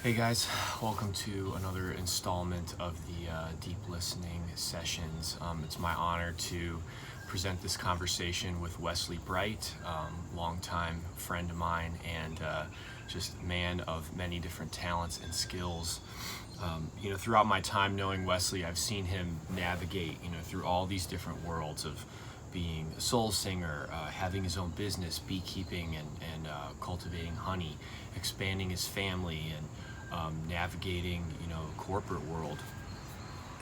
Hey guys, welcome to another installment of the Deep Listening Sessions. It's my honor to present this conversation with Wesley Bright, longtime friend of mine and just man of many different talents and skills. Throughout my time knowing Wesley, I've seen him navigate, through all these different worlds of being a soul singer, having his own business, beekeeping and cultivating honey, expanding his family, and navigating, corporate world.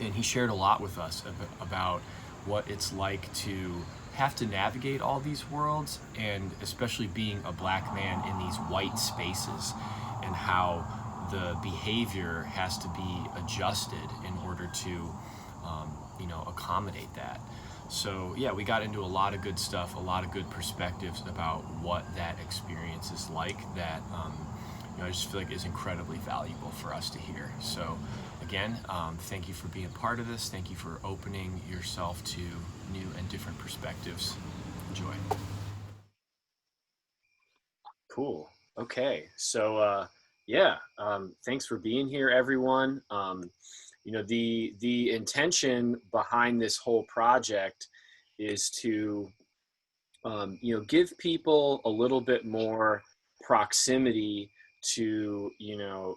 And he shared a lot with us about what it's like to have to navigate all these worlds, and especially being a black man in these white spaces, and how the behavior has to be adjusted in order to, accommodate that. So yeah, we got into a lot of good stuff, a lot of good perspectives about what that experience is like. That I just feel like is incredibly valuable for us to hear. So again, thank you for being part of this. Thank you for opening yourself to new and different perspectives. Enjoy. Cool. Okay. So thanks for being here, everyone. The intention behind this whole project is to give people a little bit more proximity to,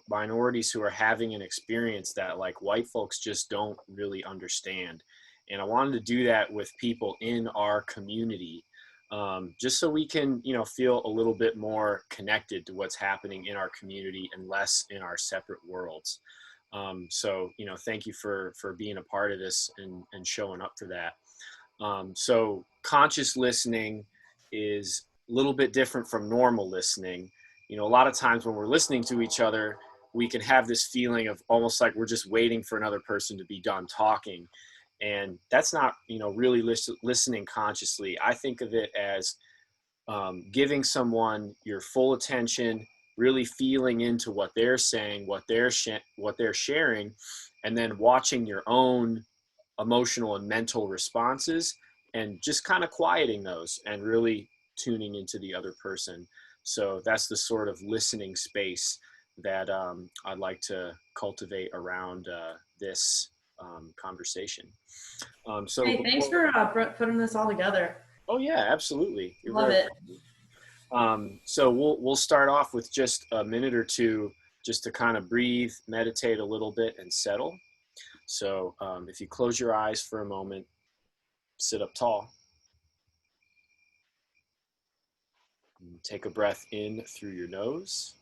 minorities who are having an experience that like white folks just don't really understand. And I wanted to do that with people in our community, just so we can, feel a little bit more connected to what's happening in our community and less in our separate worlds. Thank you for being a part of this and showing up for that. So conscious listening is a little bit different from normal listening. A lot of times when we're listening to each other, we can have this feeling of almost like we're just waiting for another person to be done talking. And that's not, really listening consciously. I think of it as giving someone your full attention, really feeling into what they're saying, what they're sharing, and then watching your own emotional and mental responses, and just kind of quieting those and really tuning into the other person. So that's the sort of listening space that I'd like to cultivate around this conversation. So Hey, thanks before, for putting this all together. oh yeah, absolutely. You're Love very it. welcome. So we'll start off with just a minute or two, just to kind of breathe, meditate a little bit, and settle. So if you close your eyes for a moment, sit up tall, take a breath in through your nose,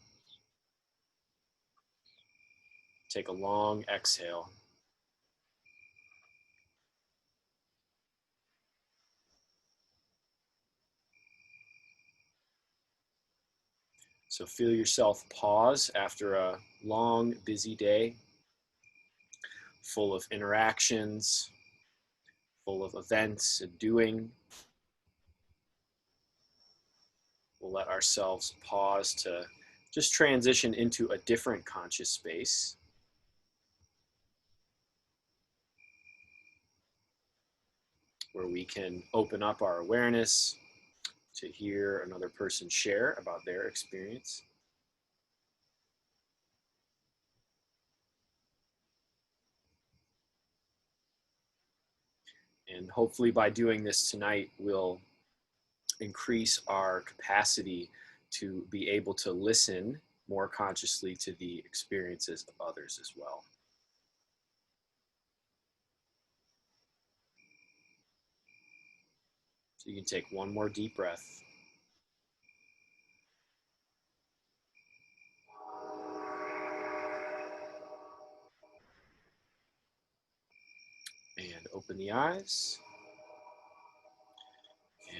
take a long exhale. So feel yourself pause after a long, busy day, full of interactions, full of events and doing. We'll let ourselves pause to just transition into a different conscious space where we can open up our awareness to hear another person share about their experience. And hopefully, by doing this tonight, we'll increase our capacity to be able to listen more consciously to the experiences of others as well. So you can take one more deep breath and open the eyes,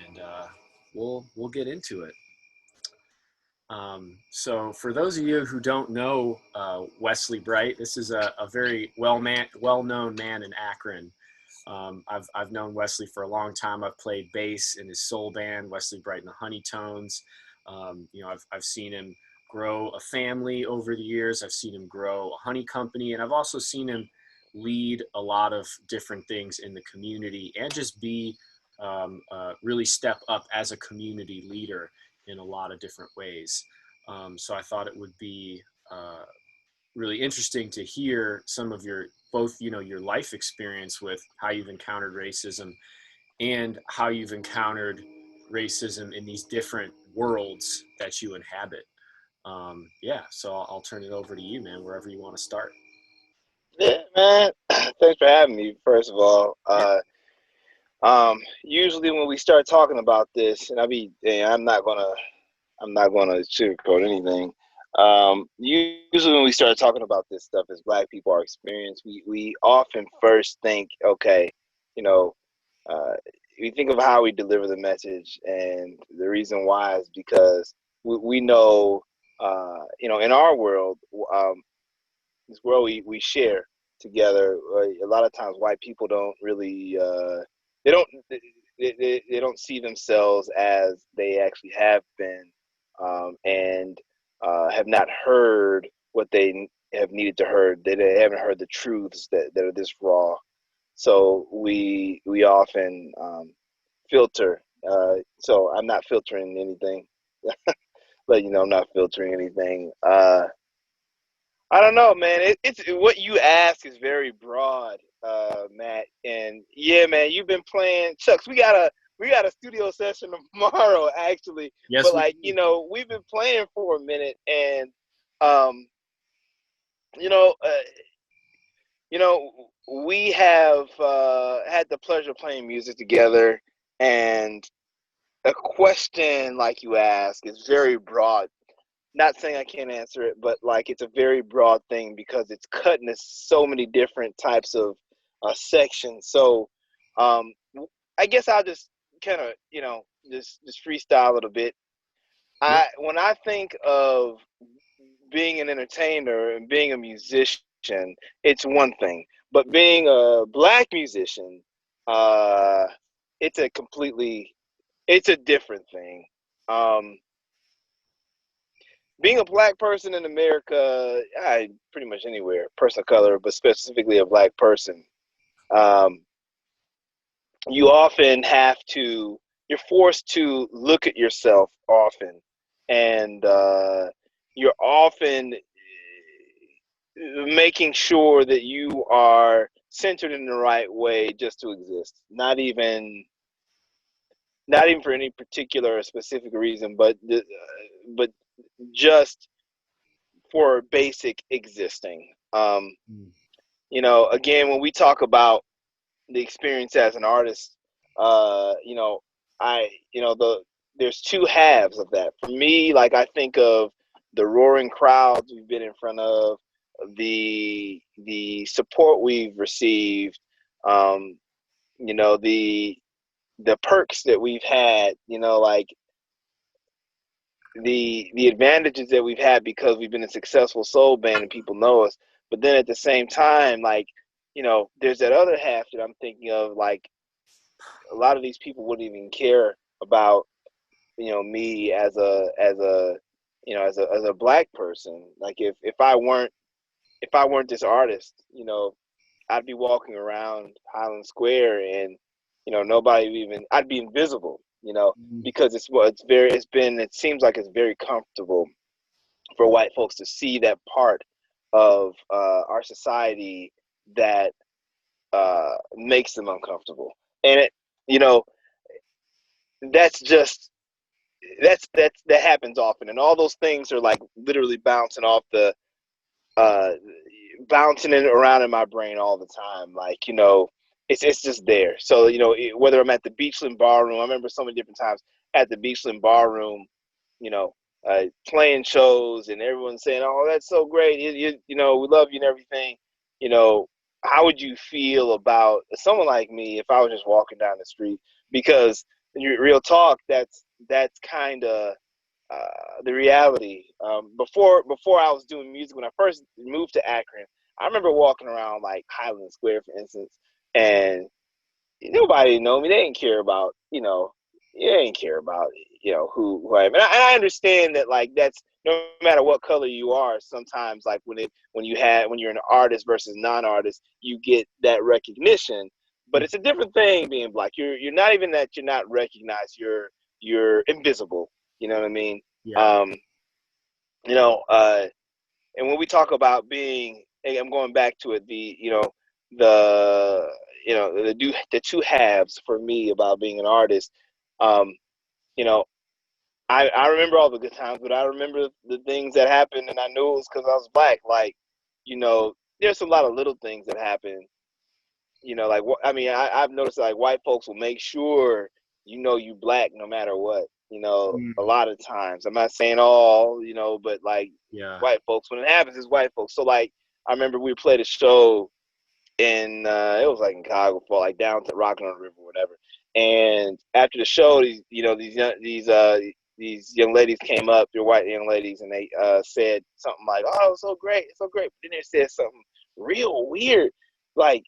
and we'll get into it. So for those of you who don't know Wesley Bright, this is a very well-known man in Akron. I've known Wesley for a long time. I've played bass in his soul band, Wesley Bright and the Honeytones. I've seen him grow a family over the years. I've seen him grow a honey company, and I've also seen him lead a lot of different things in the community, and just be really step up as a community leader in a lot of different ways. So I thought it would be really interesting to hear some of your both, you know, your life experience with how you've encountered racism and how you've encountered racism in these different worlds that you inhabit. Yeah, so I'll turn it over to you, man, wherever you want to start. Yeah, man. Thanks for having me. First of all, Yeah. usually when we start talking about this, and I'm not gonna sugarcoat anything. Usually when we start talking about this stuff as Black people, our experience, we often first think, okay, you know, uh, we think of how we deliver the message, and the reason why is because we know, in our world, this world we share together. A lot of times, white people don't really they don't they don't see themselves as they actually have been, and have not heard what they have needed to heard. They haven't heard the truths that are this raw. So we often filter. So I'm not filtering anything. But I'm not filtering anything. I don't know, man. It's what you ask is very broad, Matt. And yeah, man, you've been playing Chucks. We got a studio session tomorrow, actually. Yes, But we like, do. we've been playing for a minute, and um, you know, uh, you know, we have had the pleasure of playing music together, and a question like you ask is very broad. Not saying I can't answer it, but like it's a very broad thing because it's cut into so many different types of sections. So um, I guess I'll just kind of just freestyle a little bit. Yeah. When I think of being an entertainer and being a musician, it's one thing, but being a black musician, uh, it's it's a different thing. Um, Being a black person in America, pretty much anywhere, person of color, but specifically a black person, um, you often you're forced to look at yourself often, and you're often making sure that you are centered in the right way just to exist. Not even for any particular or specific reason, but just for basic existing. Mm. Again, when we talk about the experience as an artist, uh, you know, there's two halves of that. For me, like I think of the roaring crowds we've been in front of, the support we've received, um, the perks that we've had, like the advantages that we've had because we've been a successful soul band and people know us. But then at the same time, like, there's that other half that I'm thinking of, like a lot of these people wouldn't even care about, me as a black person. Like if I weren't this artist, I'd be walking around Highland Square, and nobody even, I'd be invisible, Mm. because it seems like it's very comfortable for white folks to see that part of our society that makes them uncomfortable. And you know that's just that happens often, and all those things are like literally uh bouncing it around in my brain all the time. Like, it's just there. So, whether I'm at the Beachland Ballroom, I remember so many different times at the Beachland Ballroom, you know, playing shows, and everyone saying, "Oh, that's so great! We love you and everything." You know, how would you feel about someone like me if I was just walking down the street? Because real talk, that's kind of the reality. Before I was doing music, when I first moved to Akron, I remember walking around like Highland Square, for instance, and nobody know me. They didn't care about, they didn't care about, who I am. And I understand that, like, that's no matter what color you are. Sometimes, like when you're an artist versus non-artist, you get that recognition. But it's a different thing being black. You're not even that you're not recognized. You're invisible. You know what I mean? Yeah. Um, you know, uh, And when we talk about being, I'm going back to it, the the two halves for me about being an artist. Um, you know, I remember all the good times, but I remember the things that happened, and I knew it was because I was black. Like, there's a lot of little things that happen. Like, I mean, I've noticed like white folks will make sure you black no matter what. A lot of times. I'm not saying all, but like Yeah. white folks, when it happens, it's white folks. So like, I remember we played a show in it was like in Chicago for like down to Rocking on the River or whatever. And after the show, these young ladies came up, they're white young ladies, and they said something like, "Oh, it's so great, it's so great." But then they said something real weird, like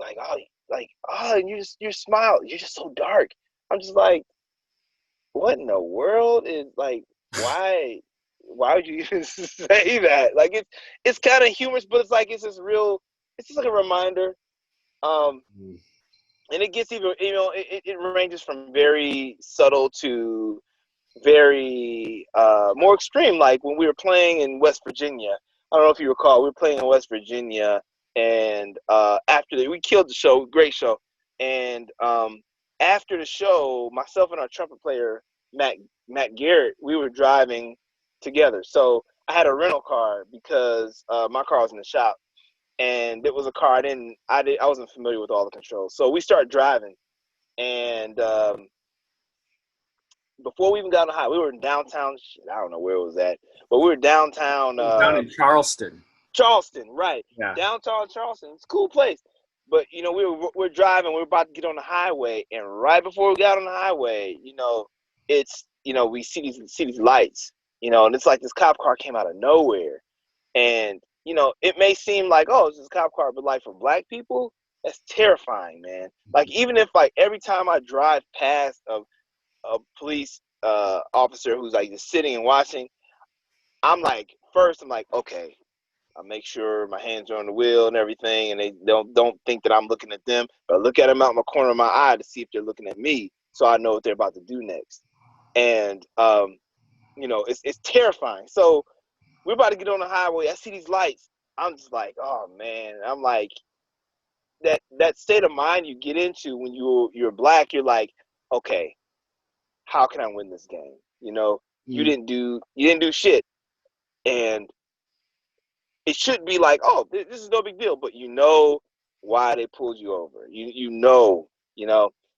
oh, and you smile, you're just so dark. I'm just like, what in the world is like, why would you even say that? Like, it's kind of humorous, but it's like it's just like a reminder. Mm. And it gets even, it ranges from very subtle to very more extreme. Like when we were playing in West Virginia, I don't know if you recall, we were playing in West Virginia, and we killed the show, great show. And after the show, myself and our trumpet player Matt Garrett, we were driving together. So I had a rental car because my car was in the shop, and it was a car I wasn't familiar with all the controls. So we started driving, and before we even got on the highway, we were in downtown. I don't know where it was at, but we were downtown. Down in Charleston. Charleston, right? Yeah. Downtown Charleston. It's a cool place. But we're driving. We were about to get on the highway, and right before we got on the highway, it's we see these lights, and it's like this cop car came out of nowhere, and it may seem like, oh, it's just a cop car, but like for black people, that's terrifying, man. Like even if like every time I drive past a police officer who's like just sitting and watching, I'm like, okay, I make sure my hands are on the wheel and everything, and they don't think that I'm looking at them, but I look at them out my corner of my eye to see if they're looking at me, so I know what they're about to do next. And it's terrifying. So we're about to get on the highway. I see these lights. I'm just like, oh man. I'm like, that state of mind you get into when you're black. You're like, okay, how can I win this game? You didn't do shit, and it should be like, oh, this is no big deal. But why they pulled you over. You know.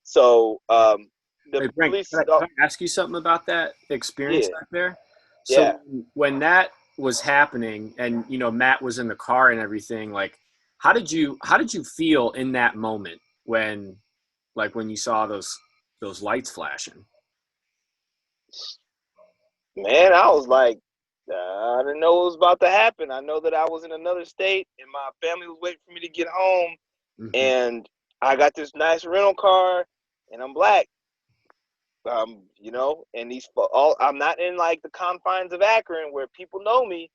So the Hey, Brink, police. can I ask you something about that experience Yeah, back there? So yeah. when that was happening, and Matt was in the car and everything, like, how did you feel in that moment when you saw those lights flashing? Man, I was like, I didn't know what was about to happen. I know that I was in another state, and my family was waiting for me to get home, Mm-hmm. and I got this nice rental car, and I'm black. And I'm not in like the confines of Akron where people know me.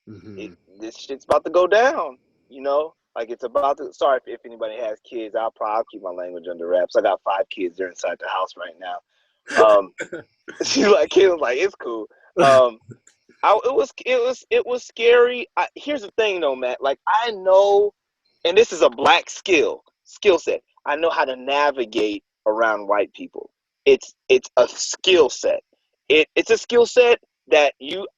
Mm-hmm. This shit's about to go down, like it's about to. Sorry if anybody has kids, I'll keep my language under wraps. I got 5 kids. They're inside the house right now. She's like, kid was like, it's cool. It was scary. Here's the thing though, Matt. Like I know, and this is a black skill set. I know how to navigate around white people. It's a skill set. It's a skill set that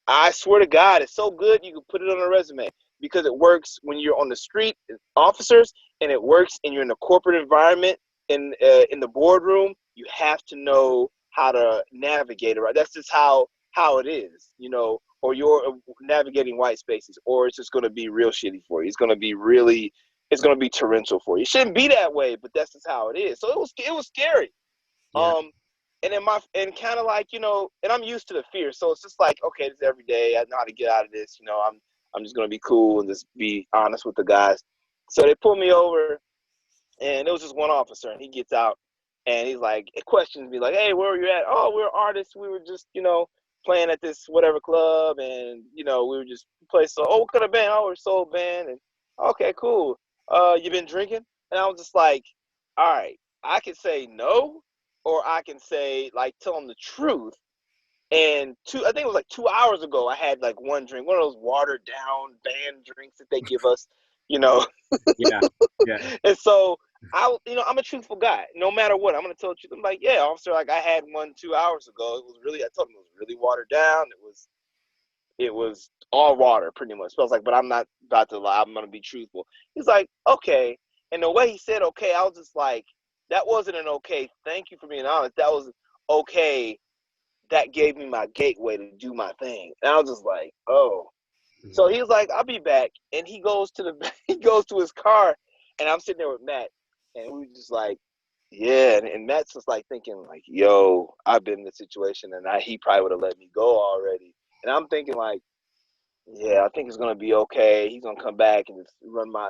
I swear to God, it's so good you can put it on a resume because it works when you're on the street, officers, and it works and you're in a corporate environment in the boardroom. You have to know how to navigate around. That's just how it is, or you're navigating white spaces, or it's just going to be real shitty for you. It's going to be torrential for you. It shouldn't be that way, but that's just how it is. So it was scary. Yeah. And kind of like, and I'm used to the fear. So it's just like, okay, this is every day. I know how to get out of this. I'm just going to be cool and just be honest with the guys. So they pulled me over, and it was just one officer, and he gets out, and he's like, it questions me like, hey, where were you at? Oh, we're artists. We were just, playing at this whatever club, and, we were just playing. So, oh, what kind of band? Oh, we're a soul band. And okay, cool. You been drinking? And I was just like, all right, I can say no, or I can say, like, tell them the truth. And I think it was like 2 hours ago, I had like one drink, one of those watered down band drinks that they give us, you know. Yeah. Yeah. And so I'm a truthful guy. No matter what, I'm gonna tell the truth. I'm like, yeah, officer, like I had one 2 hours ago. I told him it was really watered down. It was all water, pretty much. So I was like, but I'm not about to lie. I'm gonna be truthful. He's like, okay. And the way he said okay, I was just like, that wasn't an okay. Thank you for being honest. That was okay. That gave me my gateway to do my thing. And I was just like, oh. So he was like, I'll be back. And he goes to his car, and I'm sitting there with Matt, and we were just like, yeah. And Matt's just like thinking like, yo, I've been in this situation, and he probably would have let me go already. And I'm thinking like, yeah, I think it's gonna be okay. He's gonna come back and just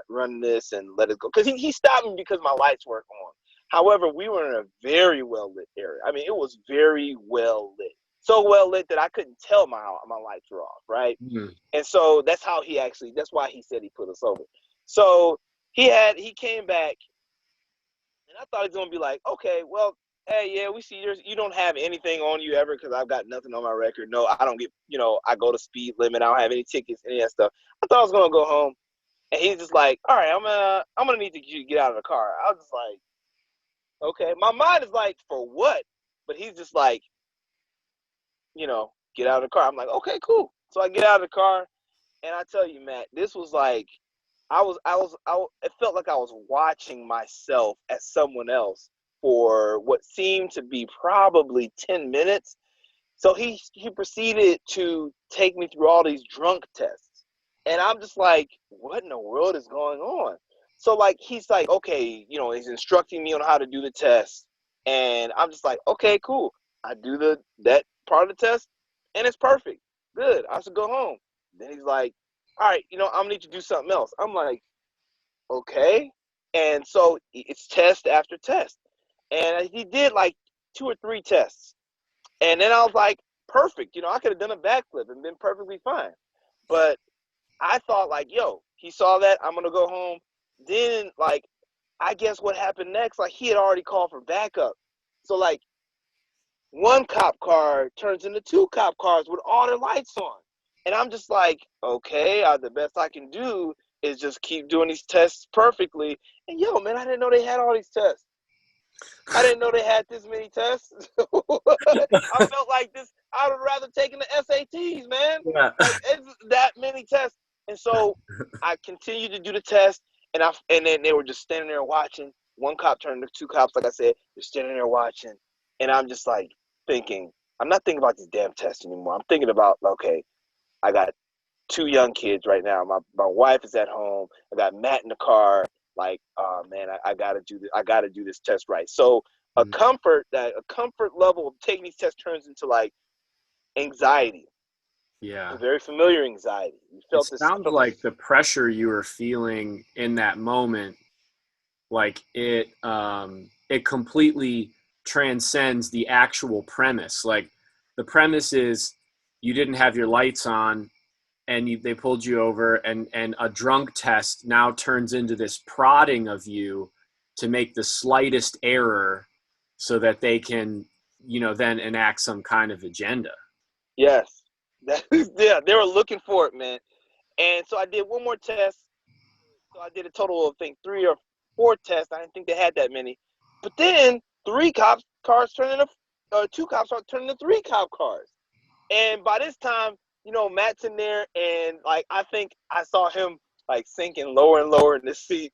run this and let it go. Because he stopped me because my lights weren't on. However, we were in a very well lit area. I mean, it was very well lit. So well lit that I couldn't tell my lights were off, right? Mm. And so that's why he said he put us over. So he came back, and I thought he was gonna be like, okay, well, hey, yeah, we see you don't have anything on you ever, because I've got nothing on my record. No, I don't get, I go to speed limit. I don't have any tickets, any of that stuff. I thought I was gonna go home, and he's just like, all right, I'm gonna need you to get out of the car. I was just like, okay. My mind is like, for what? But he's just like, get out of the car. I'm like, okay, cool. So I get out of the car, and I tell you, Matt, this was like, it felt like I was watching myself as someone else for what seemed to be probably 10 minutes. So he proceeded to take me through all these drunk tests. And I'm just like, what in the world is going on? So like, he's like, okay, he's instructing me on how to do the test. And I'm just like, okay, cool. I do that part of the test, and it's perfect. Good. I should go home. Then he's like, all right, I'm gonna need you to do something else. I'm like, okay. And so it's test after test. And he did like 2 or 3 tests. And then I was like, perfect. I could have done a backflip and been perfectly fine. But I thought like, yo, he saw that. I'm going to go home. Then like, I guess what happened next, like he had already called for backup. So like, one cop car turns into 2 cop cars with all their lights on. And I'm just like, okay, the best I can do is just keep doing these tests perfectly. And yo, man, I didn't know they had all these tests. I didn't know they had this many tests. I felt like this. I would rather taken the SATs, man. Yeah. Like, it's that many tests. And so I continued to do the test, and then they were just standing there watching. One cop turned to 2 cops, like I said. They're standing there watching, and I'm just like thinking. I'm not thinking about this damn test anymore. I'm thinking about, okay, I got 2 young kids right now. My wife is at home. I got Matt in the car. Like, oh man, I gotta do this. I gotta do this test right. So a comfort level of taking these tests turns into like anxiety. Yeah. A very familiar anxiety. You felt It sounds like the pressure you were feeling in that moment, like it completely transcends the actual premise. Like the premise is you didn't have your lights on, and they pulled you over, and a drunk test now turns into this prodding of you to make the slightest error so that they can, then enact some kind of agenda. Yes. Yeah, they were looking for it, man. And so I did one more test. So I did a total of, I think, 3 or 4 tests. I didn't think they had that many. But then 2 cops turned into 3 cop cars. And by this time, Matt's in there, and like I think I saw him like sinking lower and lower in the seat.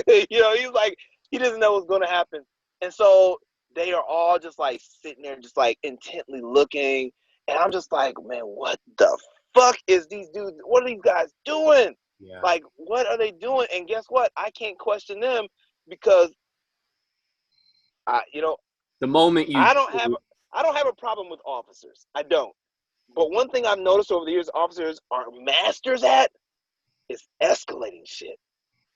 He's like, he doesn't know what's going to happen. And so they are all just like sitting there, just like intently looking. And I'm just like, man, what the fuck is these dudes? What are these guys doing? Yeah. Like, what are they doing? And guess what? I can't question them because the moment I don't have a problem with officers. I don't. But one thing I've noticed over the years, officers are masters at is escalating shit.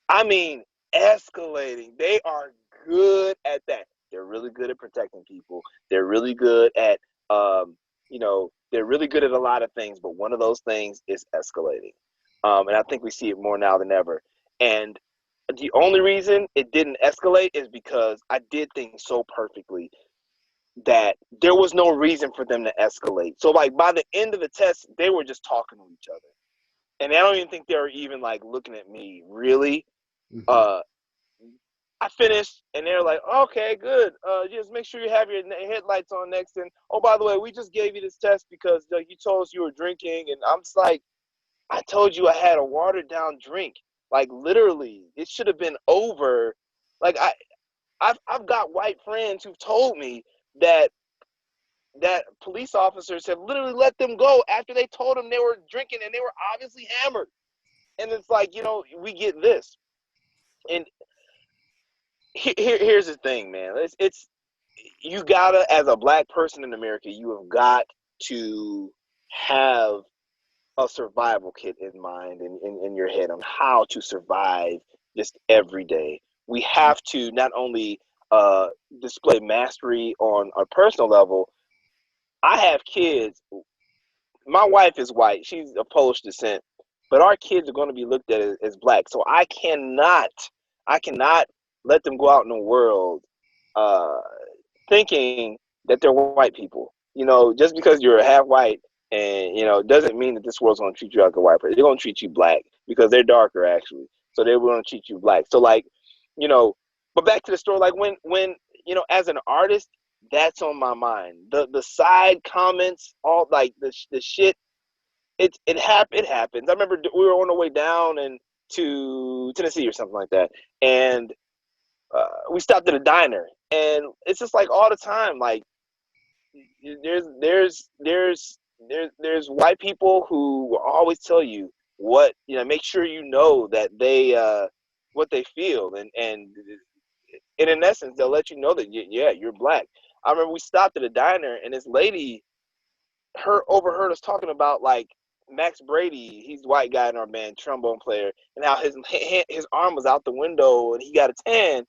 I mean, escalating. They are good at that. They're really good at protecting people. They're really good at, they're really good at a lot of things. But one of those things is escalating. And I think we see it more now than ever. And the only reason it didn't escalate is because I did things so perfectly. that there was no reason for them to escalate. So like by the end of the test, they were just talking to each other. And I don't even think they were even like looking at me really. Mm-hmm. I finished and they're like, okay, good. Just make sure you have your headlights on next. And oh, by the way, we just gave you this test because you told us you were drinking. And I'm just like, I told you I had a watered down drink. Like literally, it should have been over. Like I've got white friends who've told me that police officers have literally let them go after they told them they were drinking and they were obviously hammered. And it's like, we get this. And here's the thing, man. It's you gotta, as a black person in America, you have got to have a survival kit in mind and in your head on how to survive just every day. We have to not only display mastery on a personal level. I have kids. My wife is white. She's of Polish descent, but our kids are going to be looked at as black. So I cannot let them go out in the world uh, thinking that they're white people. Just because you're half white and doesn't mean that this world's going to treat you like a white person. They're going to treat you black because they're darker actually. So they're going to treat you black. So like, but back to the story. Like when as an artist, that's on my mind. The side comments, all like the shit. It happens. I remember we were on the way down and to Tennessee or something like that, and we stopped at a diner, and it's just like all the time. Like there's white people who will always tell you what make sure that they what they feel, and in essence they'll let you know that you're black. I remember we stopped at a diner and this lady overheard us talking about like Max Brady. He's the white guy in our band, trombone player, and how his arm was out the window and he got a tan.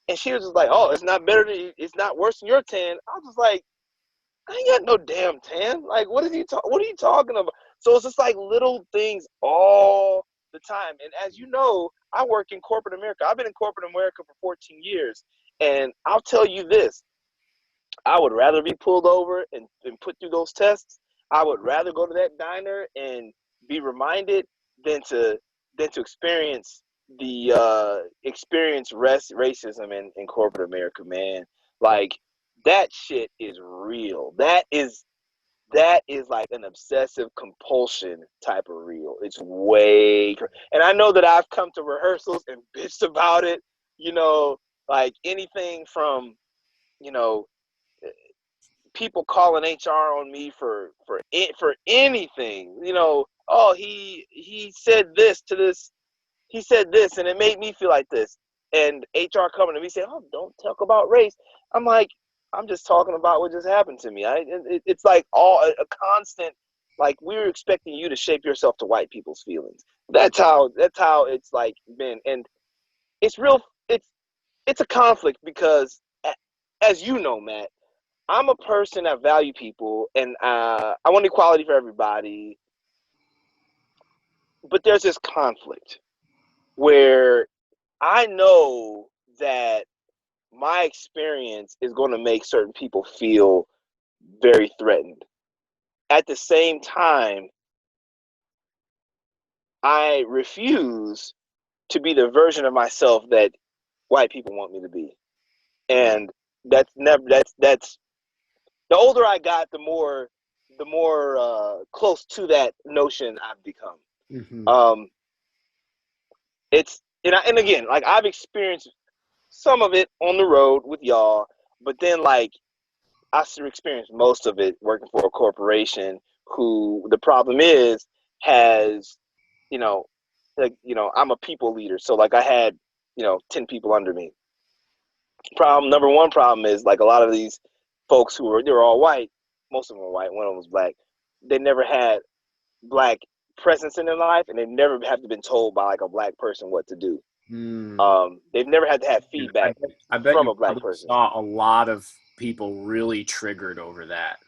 And she was just like, "Oh, it's not worse than your tan." I was just like, "I ain't got no damn tan. Like, what are you talking about?" So it's just like little things all the time. And as you know, I work in corporate America. I've been in corporate America for 14 years, and I'll tell you this: I would rather be pulled over and put through those tests. I would rather go to that diner and be reminded than to experience racism in corporate America, man. Like that shit is real. That is like an obsessive compulsion type of real. It's and I know that I've come to rehearsals and bitched about it, like anything from, people calling HR on me for anything, oh, he said this to this, he said this, and it made me feel like this, and HR coming to me saying, oh, don't talk about race. I'm like, I'm just talking about what just happened to me. It's like a constant, like we're expecting you to shape yourself to white people's feelings. That's how it's like been, and it's real. It's a conflict because, as you know, Matt, I'm a person that value people, and I want equality for everybody. But there's this conflict where I know that my experience is going to make certain people feel very threatened. At the same time, I refuse to be the version of myself that white people want me to be. And that's the older I got, the more close to that notion I've become. Mm-hmm. And again, like I've experienced some of it on the road with y'all, but then like I experienced most of it working for a corporation who the problem has, I'm a people leader. So like I had, 10 people under me. Number one problem is like a lot of these folks they were all white. Most of them were white. One of them was black. They never had black presence in their life, and they never have been told by like a black person what to do. They've never had to have feedback I bet from you a black probably person. saw a lot of people really triggered over that.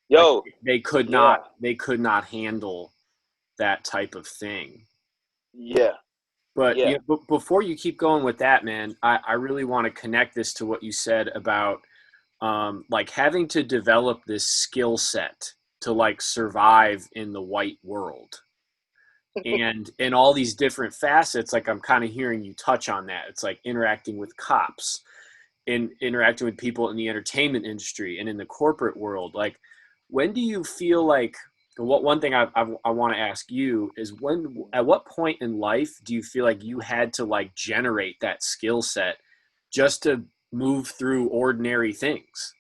Yo, like they could not handle that type of thing. Yeah. But Yeah. Before you keep going with that, man, I really want to connect this to what you said about like having to develop this skill set to like survive in the white world, and in all these different facets. Like I'm kind of hearing you touch on that. It's like interacting with cops, in interacting with people in the entertainment industry and in the corporate world. Like, when do you feel like, what one thing I want to ask you is, when, at what point in life do you feel like you had to like generate that skill set just to move through ordinary things?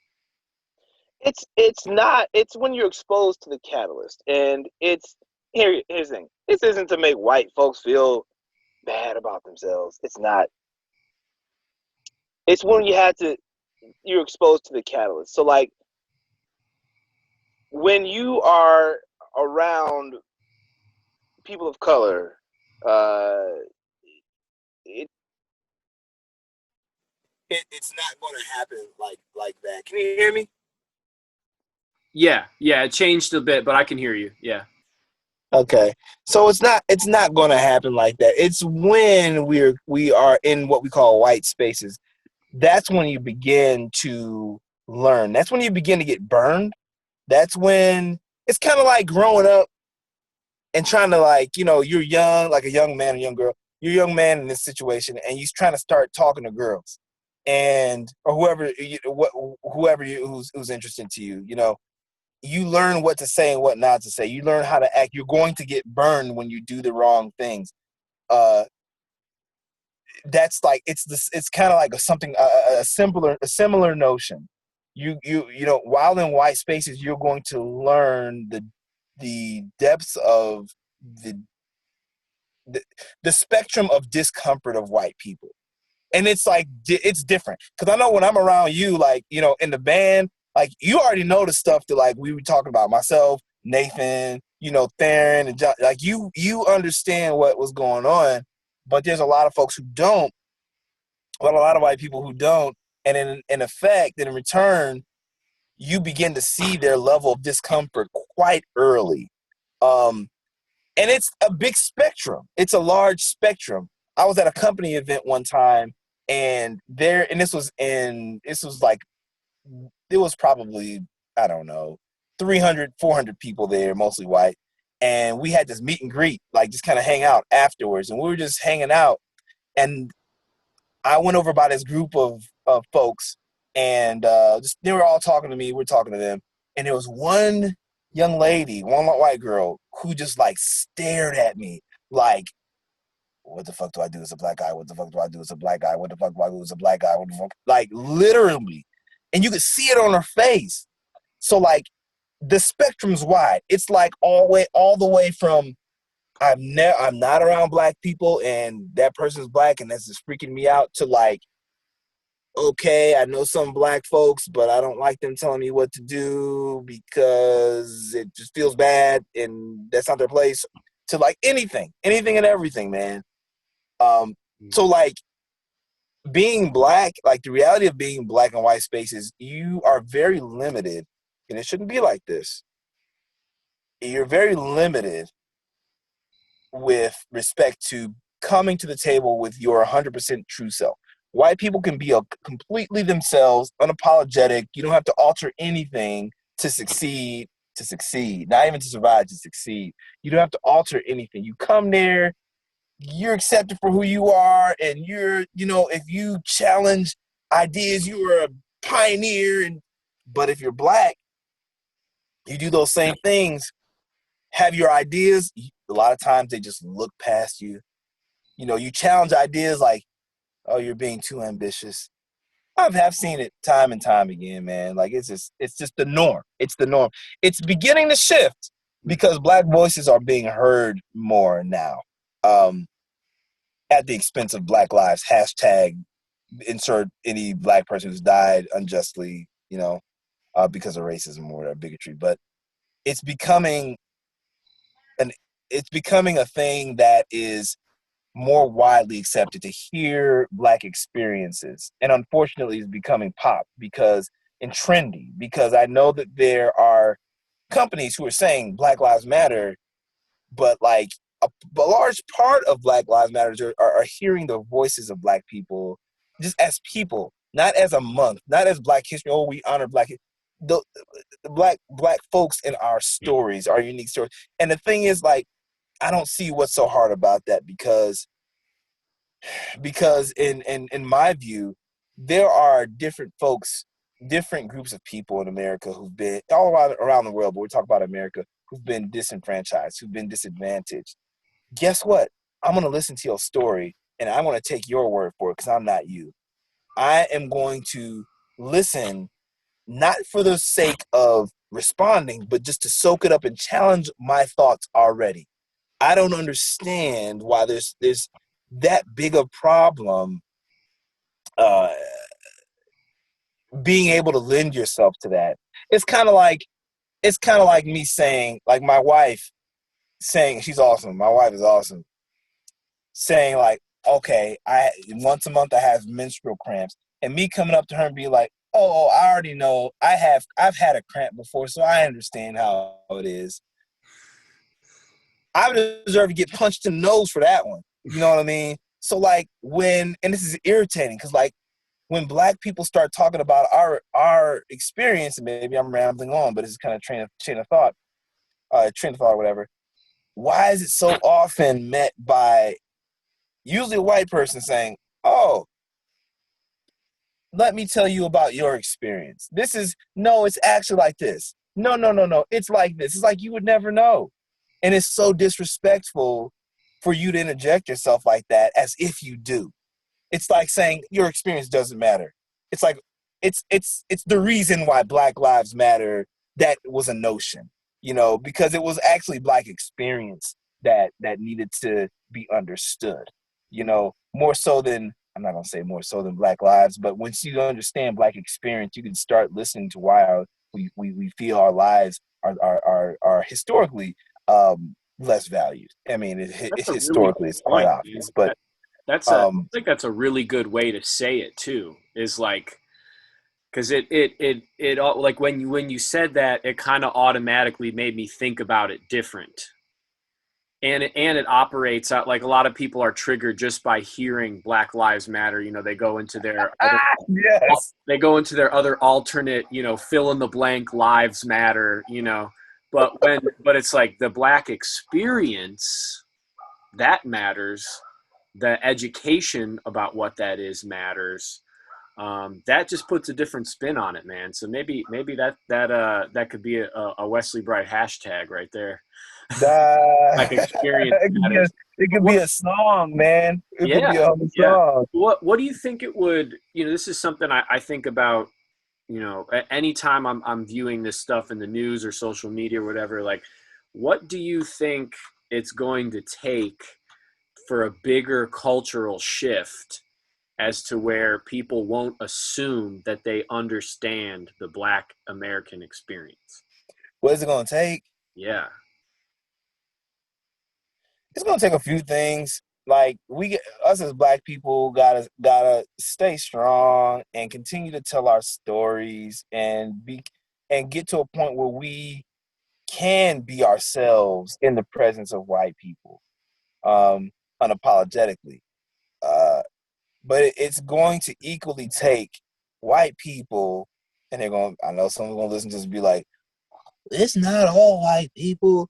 It's not. It's when you're exposed to the catalyst, and here's the thing. This isn't to make white folks feel bad about themselves. It's not. It's when you're exposed to the catalyst. So like when you are around people of color, uh, it, it's not going to happen like that. Can you hear me? Yeah, yeah, it changed a bit, but I can hear you. Yeah. Okay. So it's not going to happen like that. It's when we are in what we call white spaces. That's when you begin to learn. That's when you begin to get burned. That's when it's kind of like growing up and trying to, like, you're young, like a young man, a young girl. You're a young man in this situation, and you're trying to start talking to girls, and or who's interested to you. You learn what to say and what not to say. You learn how to act. You're going to get burned when you do the wrong things. Uh, that's like it's kind of like a similar notion. While in white spaces, you're going to learn the depths of the the, the spectrum of discomfort of white people. And it's like, it's different. Because I know when I'm around you, like, in the band, like, you already know the stuff that, like, we were talking about, myself, Nathan, Theron, and John. Like, you understand what was going on, but there's a lot of folks who don't, well, a lot of white people who don't. And in effect, and in return, you begin to see their level of discomfort quite early. And it's a big spectrum. It's a large spectrum. I was at a company event one time, and it was probably, I don't know, 300, 400 people there, mostly white. And we had this meet and greet, like just kind of hang out afterwards. And we were just hanging out. And I went over by this group of folks, and they were all talking to me. We're talking to them. And there was one young lady, one white girl, who just like stared at me like, what the fuck do I do as a black guy? What the fuck do I do as a black guy? What the fuck do I do as a black guy? What the fuck? Like, literally. And you could see it on her face. So like the spectrum's wide. It's like all the way from I'm not around black people and that person's black and that's just freaking me out, to like, okay, I know some black folks, but I don't like them telling me what to do because it just feels bad and that's not their place, to like anything and everything, man. So like being black, like the reality of being black in white spaces, you are very limited, and it shouldn't be like this. You're very limited with respect to coming to the table with your 100% true self. White people can be completely themselves, unapologetic. You don't have to alter anything to succeed, not even to survive, to succeed. You don't have to alter anything. You come there, you're accepted for who you are, and if you challenge ideas, you are a pioneer. But if you're black, you do those same things, have your ideas, a lot of times they just look past you. You challenge ideas like, oh, you're being too ambitious. Have seen it time and time again, man. Like, it's just the norm. It's the norm. It's beginning to shift because black voices are being heard more now. At the expense of black lives, hashtag insert any black person who's died unjustly, because of racism or bigotry. But it's becoming a thing that is more widely accepted to hear black experiences. And unfortunately it's becoming pop and trendy, because I know that there are companies who are saying Black Lives Matter, but like a large part of Black Lives Matter are hearing the voices of black people just as people. not as a month, not as Black History. Oh, we honor the black folks in our stories, our unique stories. And the thing is, like, I don't see what's so hard about that because in my view, there are different folks, different groups of people in America who've been all around the world, but we're talking about America, who've been disenfranchised, who've been disadvantaged. Guess what? I'm going to listen to your story and I'm going to take your word for it because I'm not you. I am going to listen, not for the sake of responding, but just to soak it up and challenge my thoughts already. I don't understand why there's that big a problem uh, being able to lend yourself to that. It's kind of like me saying, like my wife saying she's awesome. My wife is awesome. Saying like, okay, I once a month I have menstrual cramps, and me coming up to her and be like, oh, I already know I've had a cramp before, so I understand how it is. I deserve to get punched in the nose for that one. You know what I mean? So like and this is irritating because like when Black people start talking about our experience, and maybe I'm rambling on, but it's kind of train of thought, or whatever. Why is it so often met by usually a white person saying, "Oh, let me tell you about your experience. It's actually like this. No. It's like this. It's like you would never know." And it's so disrespectful for you to interject yourself like that as if you do. It's like saying your experience doesn't matter. It's like it's the reason why Black Lives Matter, that was a notion, because it was actually Black experience that needed to be understood, more so than, I'm not gonna say more so than Black lives, but once you understand Black experience, you can start listening to why we feel our lives are historically less valued. I mean, historically it's quite obvious, but I think that's a really good way to say it too. Is like, because it like when you said that, it kind of automatically made me think about it different. And it operates out like a lot of people are triggered just by hearing Black Lives Matter. They go into their other, yes, they go into their other alternate, fill in the blank lives matter, but it's like the Black experience that matters, the education about what that is matters. That just puts a different spin on it, man. So maybe that could be a Wesley Bright hashtag right there. Like experience matters. It could be a song, man. It could be a whole Yeah. song. What do you think it would? This is something I think about. Anytime I'm viewing this stuff in the news or social media or whatever. Like, what do you think it's going to take for a bigger cultural shift as to where people won't assume that they understand the Black American experience? What is it going to take? Yeah. It's going to take a few things. Like us as Black people gotta stay strong and continue to tell our stories and get to a point where we can be ourselves in the presence of white people, unapologetically. But it's going to equally take white people, and I know someone's going to listen to this and be like, it's not all white people.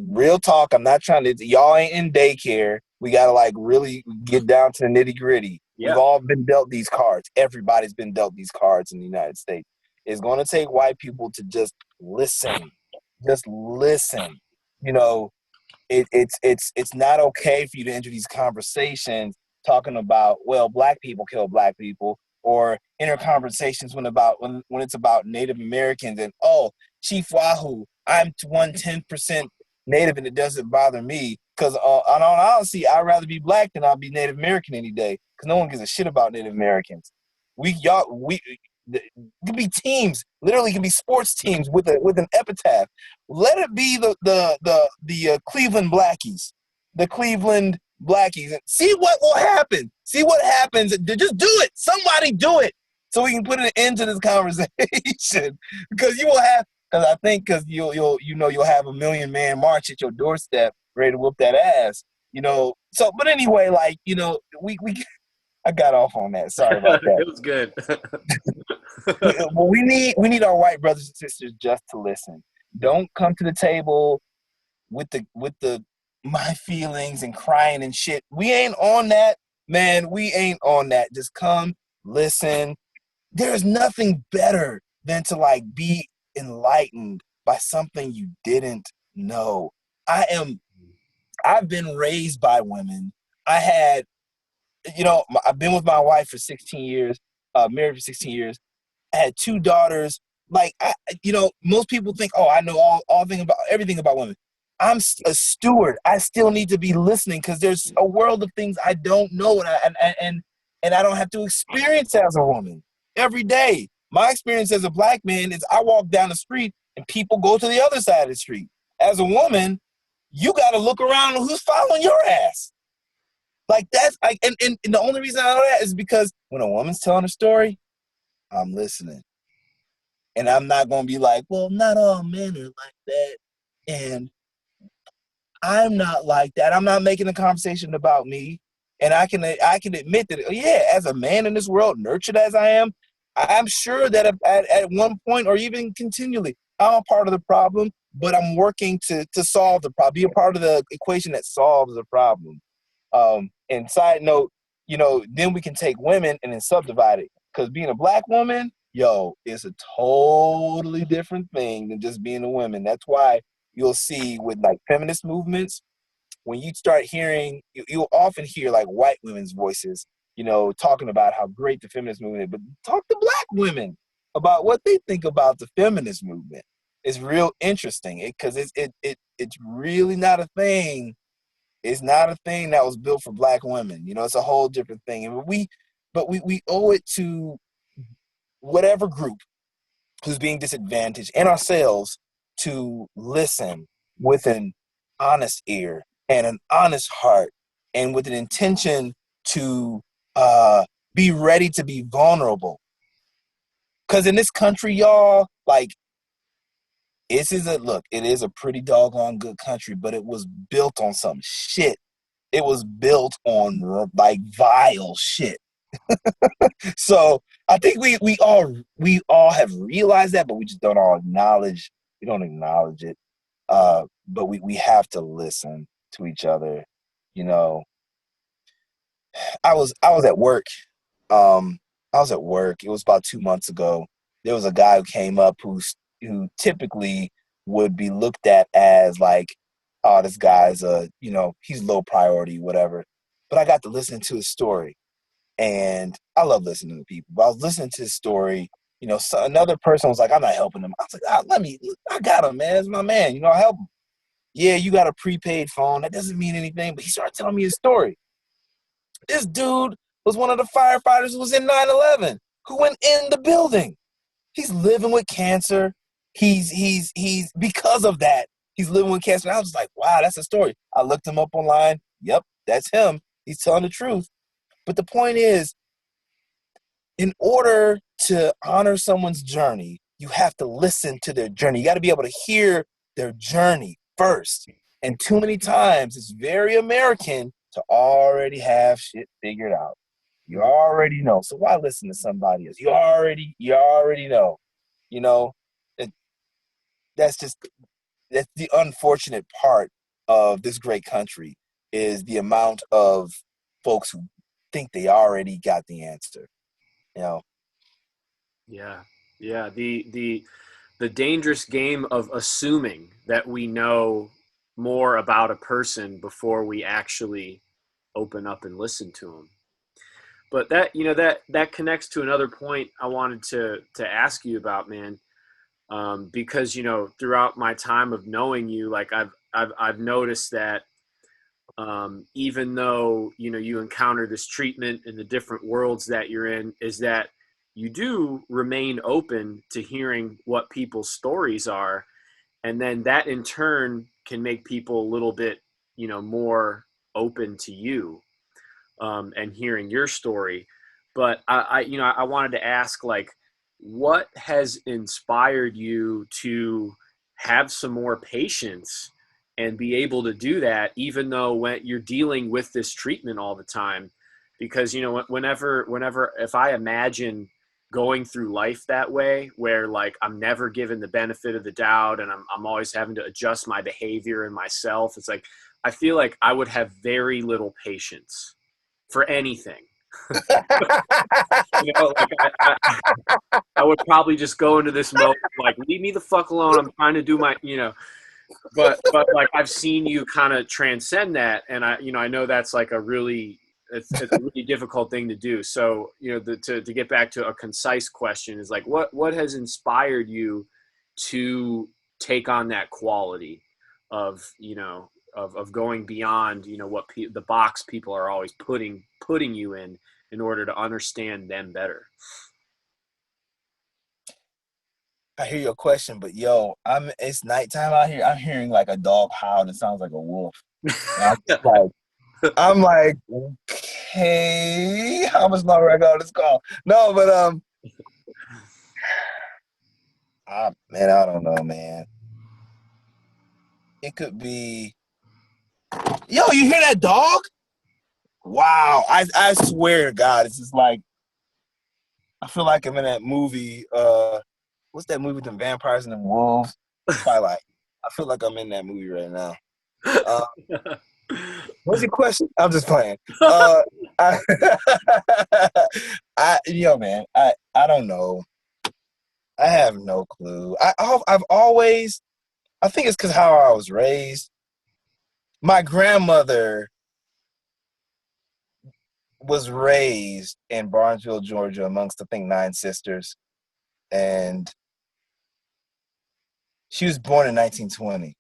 Real talk. I'm not trying to, y'all ain't in daycare. We got to like really get down to the nitty gritty. Yeah. We've all been dealt these cards. Everybody's been dealt these cards in the United States. It's going to take white people to just listen. Just listen. It's not okay for you to enter these conversations talking about, well, Black people kill Black people, or enter conversations when it's about Native Americans and, oh, Chief Wahoo, I'm 110% Native and it doesn't bother me because honestly, I'd rather be Black than I'll be Native American any day because no one gives a shit about Native Americans. It could be teams, literally can be sports teams with an epitaph. Let it be the Cleveland Blackies, and see what will happen. See what happens. Just do it. Somebody do it, so we can put an end to this conversation. Because you'll have a million man march at your doorstep, ready to whoop that ass. So, but anyway, like we I got off on that. Sorry about that. It was good. Well, we need our white brothers and sisters just to listen. Don't come to the table with the my feelings and crying and shit. We ain't on that, man. We ain't on that. Just come, listen. There's nothing better than to like be enlightened by something you didn't know. I've been raised by women. I had, I've been with my wife for 16 years, married for 16 years. I had 2 daughters. Like, most people think, oh, I know all thing about everything about women. I'm a steward. I still need to be listening because there's a world of things I don't know, and I don't have to experience as a woman every day. My experience as a black man is I walk down the street and people go to the other side of the street. As a woman, you got to look around who's following your ass. Like that's like, and the only reason I know that is because when a woman's telling a story, I'm listening. And I'm not going to be like, well, not all men are like that. And I'm not like that. I'm not making a conversation about me. And I can admit that, yeah, as a man in this world, nurtured as I am, I'm sure that at one point or even continually, I'm a part of the problem, but I'm working to solve the problem, be a part of the equation that solves the problem. And side note, then we can take women and then subdivide it. Because being a black woman, it's a totally different thing than just being a woman. That's why you'll see with like feminist movements, when you start hearing, you'll often hear like white women's voices, talking about how great the feminist movement is. But talk to black women about what they think about the feminist movement. It's real interesting because it's really not a thing. It's not a thing that was built for black women. It's a whole different thing. And we owe it to whatever group who's being disadvantaged and ourselves to listen with an honest ear and an honest heart and with an intention to be ready to be vulnerable. Because in this country, y'all, like, it is a pretty doggone good country, but it was built on some shit. It was built on like vile shit. So I think we all have realized that, but we just don't all acknowledge. We don't acknowledge it. But we have to listen to each other. I was at work. I was at work. It was about 2 months ago. There was a guy who came up who typically would be looked at as like, oh, this guy's he's low priority, whatever. But I got to listen to his story. And I love listening to people. But I was listening to his story. So another person was like, I'm not helping him. I was like, I got him, man. It's my man. I'll help him. Yeah, you got a prepaid phone. That doesn't mean anything. But he started telling me his story. This dude was one of the firefighters who was in 9/11, who went in the building. He's living with cancer. He's because of that, he's living with cancer. And I was like, wow, that's a story. I looked him up online. Yep, that's him. He's telling the truth. But the point is, in order to honor someone's journey, you have to listen to their journey. You got to be able to hear their journey first. And too many times, it's very American to already have shit figured out. You already know. So why listen to somebody else? You already know. That's the unfortunate part of this great country is the amount of folks who think they already got the answer. Yeah. The dangerous game of assuming that we know more about a person before we actually open up and listen to them. But that connects to another point I wanted to ask you about, man. Because throughout my time of knowing you, like I've noticed that even though you encounter this treatment in the different worlds that you're in, is that you do remain open to hearing what people's stories are, and then that in turn can make people a little bit more open to you and hearing your story. But I wanted to ask, like, what has inspired you to have some more patience and be able to do that, even though when you're dealing with this treatment all the time? because, you know, whenever if I imagine going through life that way, where like I'm never given the benefit of the doubt and I'm always having to adjust my behavior and myself, it's like I feel like I would have very little patience for anything. You know, like I would probably just go into this mode like, leave me the fuck alone. I'm trying to do my, you know, but like I've seen you kind of transcend that, and I know that's like it's a really difficult thing to do. So, you know, to get back to a concise question is like, what has inspired you to take on that quality of, you know, of going beyond, you know, what the box people are always putting you in order to understand them better. I hear your question, but yo, it's nighttime out here. I'm hearing like a dog howl that sounds like a wolf. And I'm like, okay, how much longer I got on this call? No, but man, I don't know, man. It could be, yo, you hear that dog? Wow, I swear to God, it's just like I feel like I'm in that movie. What's that movie with the vampires and the wolves? Twilight. I feel like I'm in that movie right now. What's your question? I'm just playing. I, man, I don't know. I have no clue. I've always, I think it's because how I was raised. My grandmother was raised in Barnesville, Georgia, amongst I think 9 sisters, and she was born in 1920.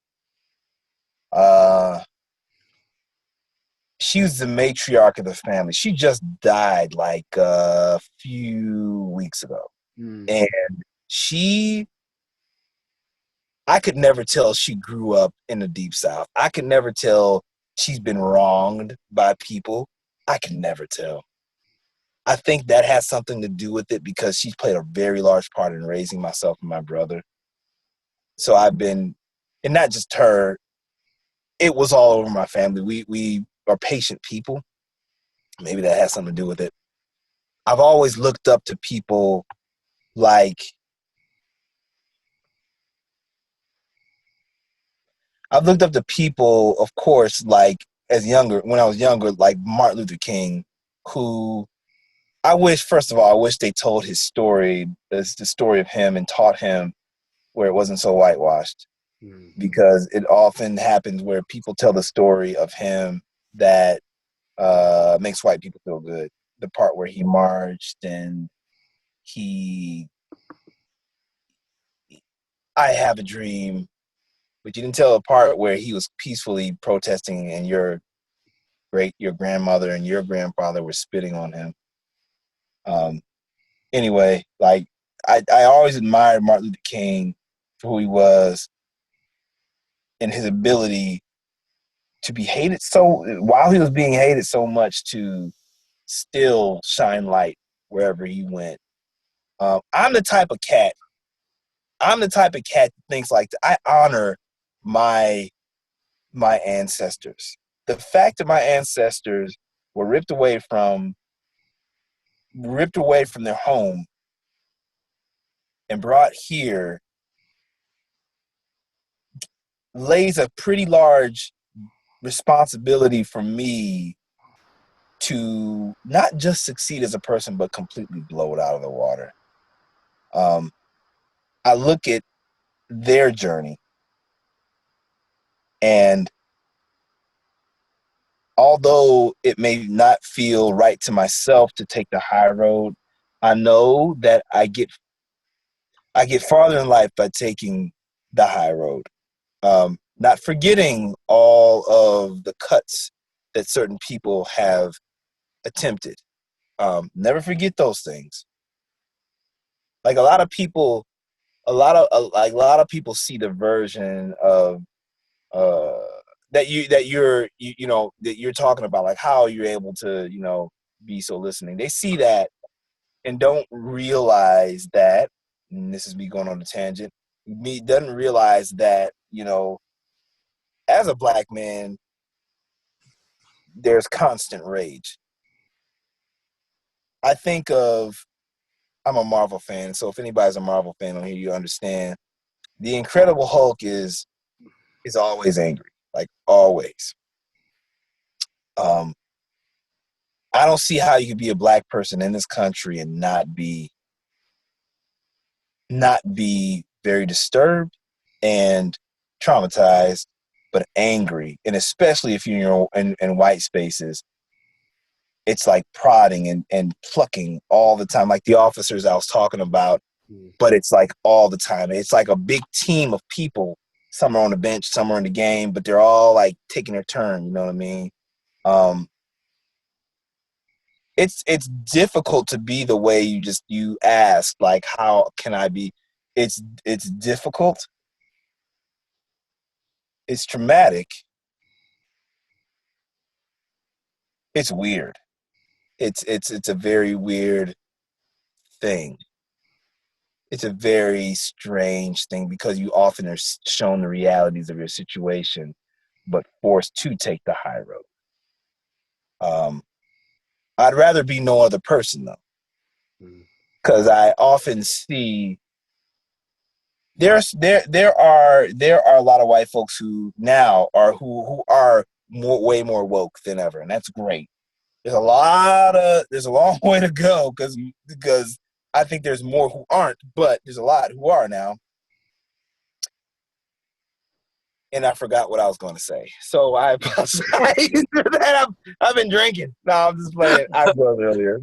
She was the matriarch of the family. She just died like a few weeks ago. And I could never tell she grew up in the Deep South. I could never tell she's been wronged by people. I can never tell. I think that has something to do with it because she's played a very large part in raising myself and my brother. So and not just her, it was all over my family. We are patient people. Maybe that has something to do with it. I've always looked up to people like of course, like when I was younger, like Martin Luther King, who I wish they told his story, the story of him, and taught him where it wasn't so whitewashed. Because it often happens where people tell the story of him that makes white people feel good. The part where he marched and I have a dream, but you didn't tell the part where he was peacefully protesting and your grandmother and your grandfather were spitting on him. Anyway, like I always admired Martin Luther King for who he was and his ability to be hated while he was being hated so much, to still shine light wherever he went. I'm the type of cat that thinks like that. I honor my ancestors. The fact that my ancestors were ripped away from their home and brought here lays a pretty large responsibility for me to not just succeed as a person, but completely blow it out of the water. I look at their journey, and although it may not feel right to myself to take the high road, I know that I get farther in life by taking the high road. Not forgetting all of the cuts that certain people have attempted. Never forget those things. Like a lot of people see the version of that you're talking about, like how you're able to be so listening. They see that and don't realize that, and this is me going on a tangent, me doesn't realize that as a black man there's constant rage. I think of, I'm a Marvel fan, so if anybody's a Marvel fan on here, you understand. The Incredible Hulk is always angry, like always. I don't see how you could be a black person in this country and not be very disturbed and traumatized, but angry. And especially if you're in white spaces, it's like prodding and plucking all the time, like the officers I was talking about, but it's like all the time. It's like a big team of people. Some are on the bench, some are in the game, but they're all like taking their turn, you know what I mean? Um, it's difficult to be the way you ask, like, how can I be? It's difficult. It's traumatic. It's weird. It's a very weird thing. It's a very strange thing because you often are shown the realities of your situation, but forced to take the high road. I'd rather be no other person though, because I often see there are a lot of white folks who now are who are way more woke than ever, and that's great. There's a long way to go because I think there's more who aren't, but there's a lot who are now. And I forgot what I was going to say, so I apologize for that. I've been drinking. No, I'm just playing. I was earlier,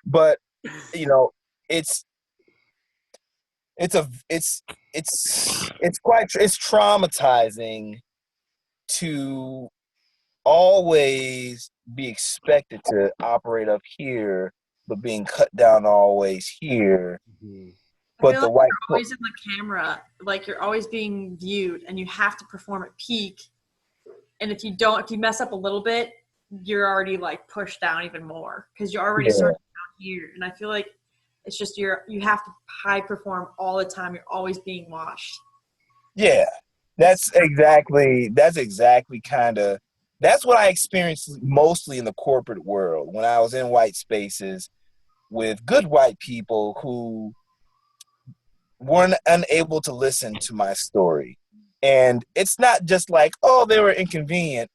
but you know, it's it's a it's traumatizing to always be expected to operate up here, but being cut down always here. I But feel the like white you're always in the camera, like you're always being viewed, and you have to perform at peak. And if you mess up a little bit, you're already like pushed down even more because you're already sort of down here. And I feel like it's just you have to high perform all the time. You're always being watched. Yeah, that's exactly kind of that's what I experienced mostly in the corporate world when I was in white spaces with good white people who weren't unable to listen to my story. And it's not just like, oh, they were inconvenient.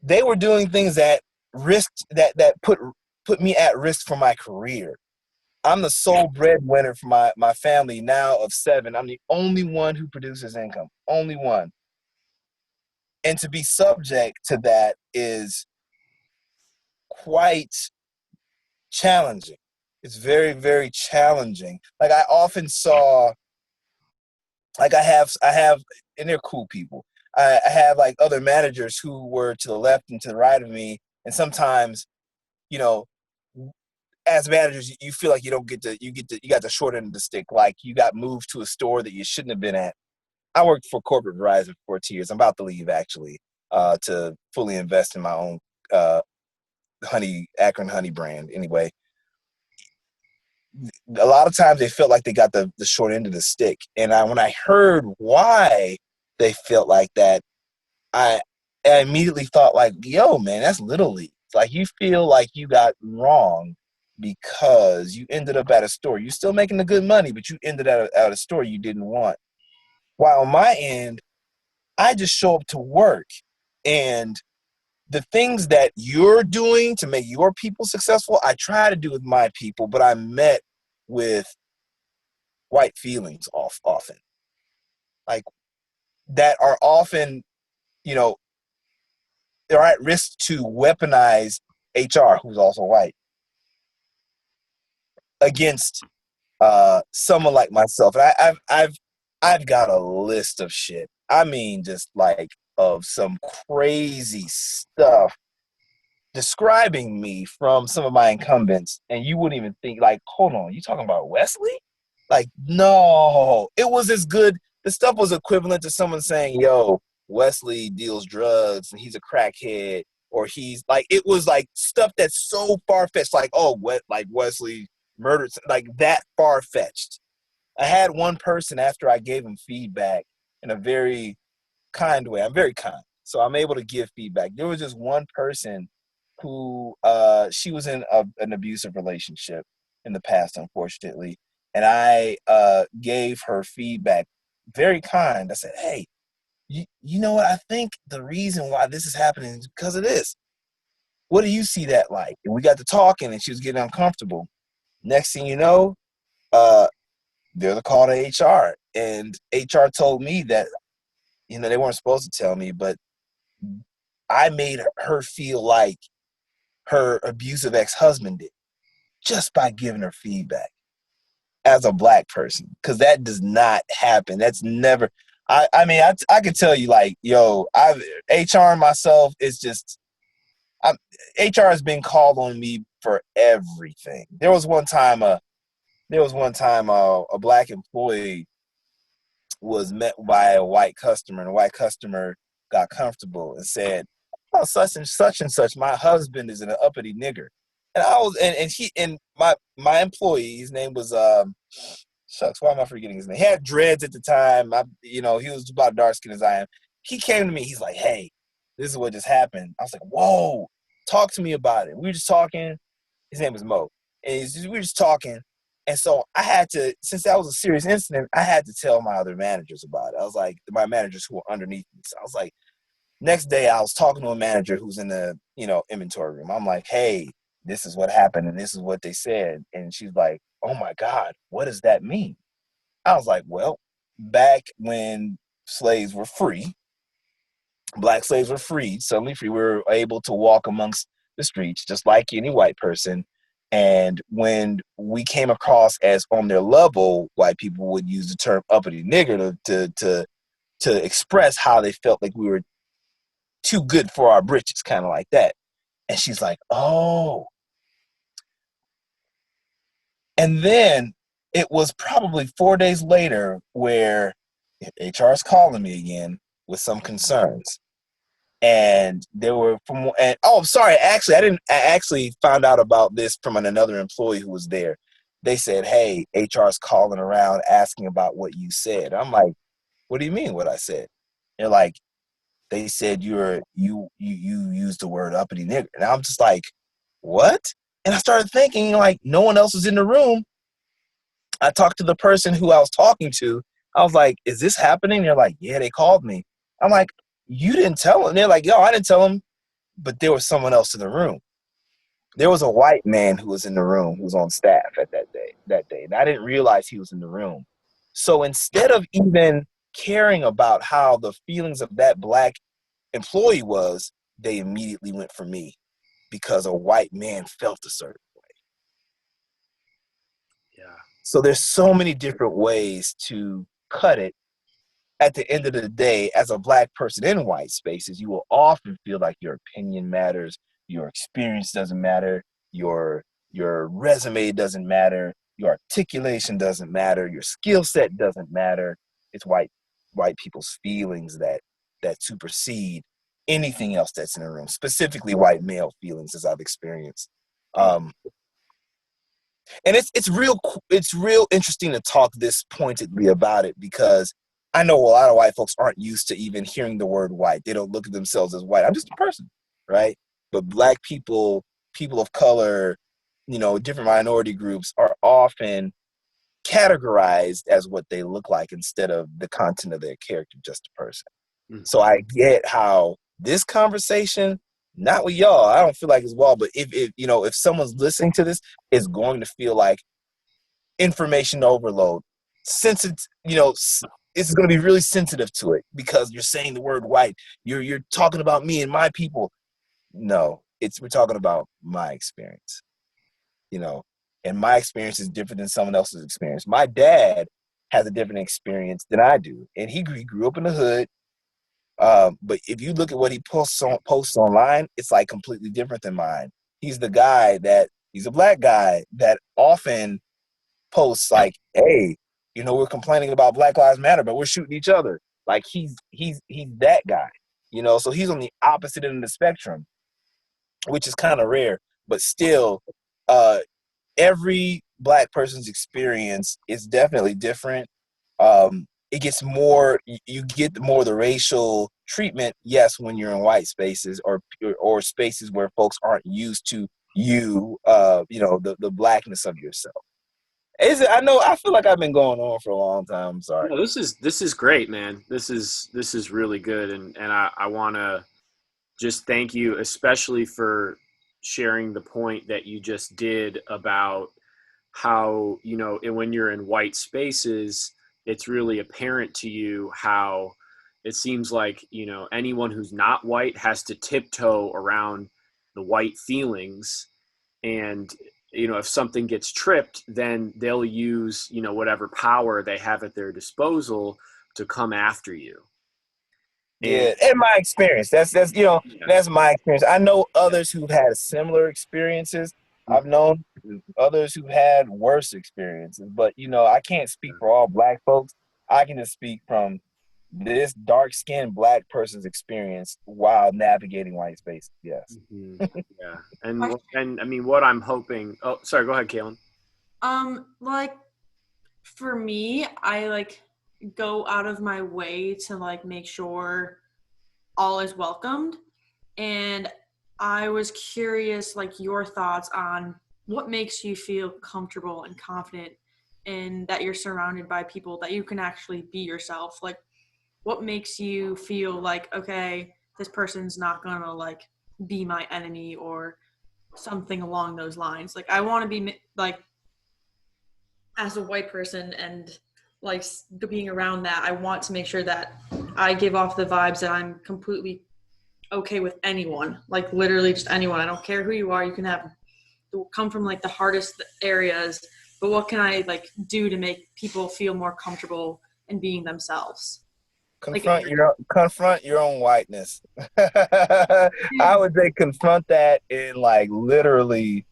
They were doing things that risked that put me at risk for my career. I'm the sole breadwinner for my family now of 7. I'm the only one who produces income. Only one. And to be subject to that is quite challenging. It's very, very challenging. Like I often saw, like I have, and they're cool people. I have like other managers who were to the left and to the right of me, and sometimes, you know, as managers, you feel like you got the short end of the stick. Like you got moved to a store that you shouldn't have been at. I worked for corporate Verizon for 2 years. I'm about to leave actually, to fully invest in my own uh, Akron honey brand. Anyway, a lot of times they felt like they got the short end of the stick. And when I heard why they felt like that, I immediately thought like, yo, man, that's Little League. Like you feel like you got wrong because you ended up at a store. You're still making the good money, but you ended at a store you didn't want. While on my end, I just show up to work, and the things that you're doing to make your people successful, I try to do with my people, but I'm met with white feelings often, like that are often, you know, they're at risk to weaponize HR, who's also white, against someone like myself. And I've got a list of shit. I mean, just like of some crazy stuff describing me from some of my incumbents, and you wouldn't even think like, hold on, you talking about Wesley? Like, no, it was as good. The stuff was equivalent to someone saying, yo, Wesley deals drugs and he's a crackhead, or he's like, it was like stuff that's so far-fetched, like, oh, what, like Wesley murdered, like that far-fetched. I had one person after I gave him feedback in a very kind way. I'm very kind, so I'm able to give feedback. There was just one person who she was in an abusive relationship in the past, unfortunately, and I gave her feedback, very kind. I said, "Hey, you know what? I think the reason why this is happening is because of this. What do you see that like?" And we got to talking, and she was getting uncomfortable. Next thing you know, there's a call to HR, and HR told me that they weren't supposed to tell me, but I made her feel like her abusive ex-husband did just by giving her feedback as a Black person, because that does not happen. That's never. I mean, I could tell you, like, yo, I've HR myself is just. HR has been called on me for everything. There was one time a Black employee was met by a white customer, and the white customer got comfortable and said, "Oh, such and such, my husband is an uppity nigger." And I was, and my employee, his name was shucks, why am I forgetting his name? He had dreads at the time. He was about dark skin as I am. He came to me. He's like, "Hey, this is what just happened." I was like, "Whoa, talk to me about it." We were just talking. His name was Mo, and we were just talking. And so I had to, since that was a serious incident, I had to tell my other managers about it. I was like, my managers who were underneath me. So I was like, next day I was talking to a manager who's in the, inventory room. I'm like, "Hey, this is what happened, and this is what they said." And she's like, "Oh my God, what does that mean?" I was like, "Well, back when slaves were free, Black slaves were freed, suddenly free. We were able to walk amongst the streets just like any white person. And when we came across as on their level, white people would use the term uppity nigger to express how they felt like we were too good for our britches, kind of like that." And she's like, "Oh." And then it was probably 4 days later where HR is calling me again with some concerns. And they were sorry, actually, I actually found out about this from another employee who was there. They said, "Hey, HR's calling around asking about what you said." I'm like, "What do you mean what I said?" They're like, "They said you used the word uppity nigger." And I'm just like, "What?" And I started thinking, like, no one else was in the room. I talked to the person who I was talking to. I was like, "Is this happening?" They're like, "Yeah, they called me." I'm like, "You didn't tell them?" They're like, "Yo, I didn't tell them." But there was someone else in the room. There was a white man who was in the room, who was on staff at that day. And I didn't realize he was in the room. So instead of even caring about how the feelings of that Black employee was, they immediately went for me because a white man felt a certain way. Yeah. So there's so many different ways to cut it. At the end of the day, as a Black person in white spaces, you will often feel like your opinion matters, your experience doesn't matter, your resume doesn't matter, your articulation doesn't matter, your skill set doesn't matter. It's white people's feelings that supersede anything else that's in the room, specifically white male feelings, as I've experienced. And it's real interesting to talk this pointedly about it, because I know a lot of white folks aren't used to even hearing the word white. They don't look at themselves as white. I'm just a person, right? But Black people, people of color, different minority groups are often categorized as what they look like instead of the content of their character, just a person. Mm. So I get how this conversation, not with y'all, I don't feel like it's wall, but if someone's listening to this, is going to feel like information overload. Since it's going to be really sensitive to it because you're saying the word white. You're talking about me and my people. No, we're talking about my experience. And my experience is different than someone else's experience. My dad has a different experience than I do, and he grew up in the hood. But if you look at what he posts online, it's like completely different than mine. He's a Black guy that often posts like, "Hey, we're complaining about Black Lives Matter, but we're shooting each other." Like he's that guy, so he's on the opposite end of the spectrum, which is kind of rare, but still, every Black person's experience is definitely different. It gets more, you get more the racial treatment, yes, when you're in white spaces or spaces where folks aren't used to you, the blackness of yourself. I know, I feel like I've been going on for a long time. I'm sorry. No, this is great, man. This is really good, and I want to just thank you, especially for sharing the point that you just did about how, when you're in white spaces, it's really apparent to you how it seems like, anyone who's not white has to tiptoe around the white feelings. And, if something gets tripped, then they'll use, whatever power they have at their disposal to come after you. And Yeah, in my experience, that's yeah. that's my experience. I know others who've had similar experiences. I've known others who've had worse experiences, but I can't speak for all black folks. I can just speak from this dark-skinned black person's experience while navigating white space. Yes. Mhm. Yeah, and I mean, what I'm hoping. Oh, sorry. Go ahead, Kaylin. Like for me, I like go out of my way to like make sure all is welcomed, and I was curious, like your thoughts on what makes you feel comfortable and confident, and that you're surrounded by people that you can actually be yourself. Like, what makes you feel like, okay, this person's not gonna like be my enemy or something along those lines. Like, I want to be like, as a white person and like being around that, I want to make sure that I give off the vibes that I'm completely okay with anyone, like literally just anyone. I don't care who you are. You can come from like the hardest areas, but what can I like do to make people feel more comfortable in being themselves? Confront your own whiteness. I would say confront that and like literally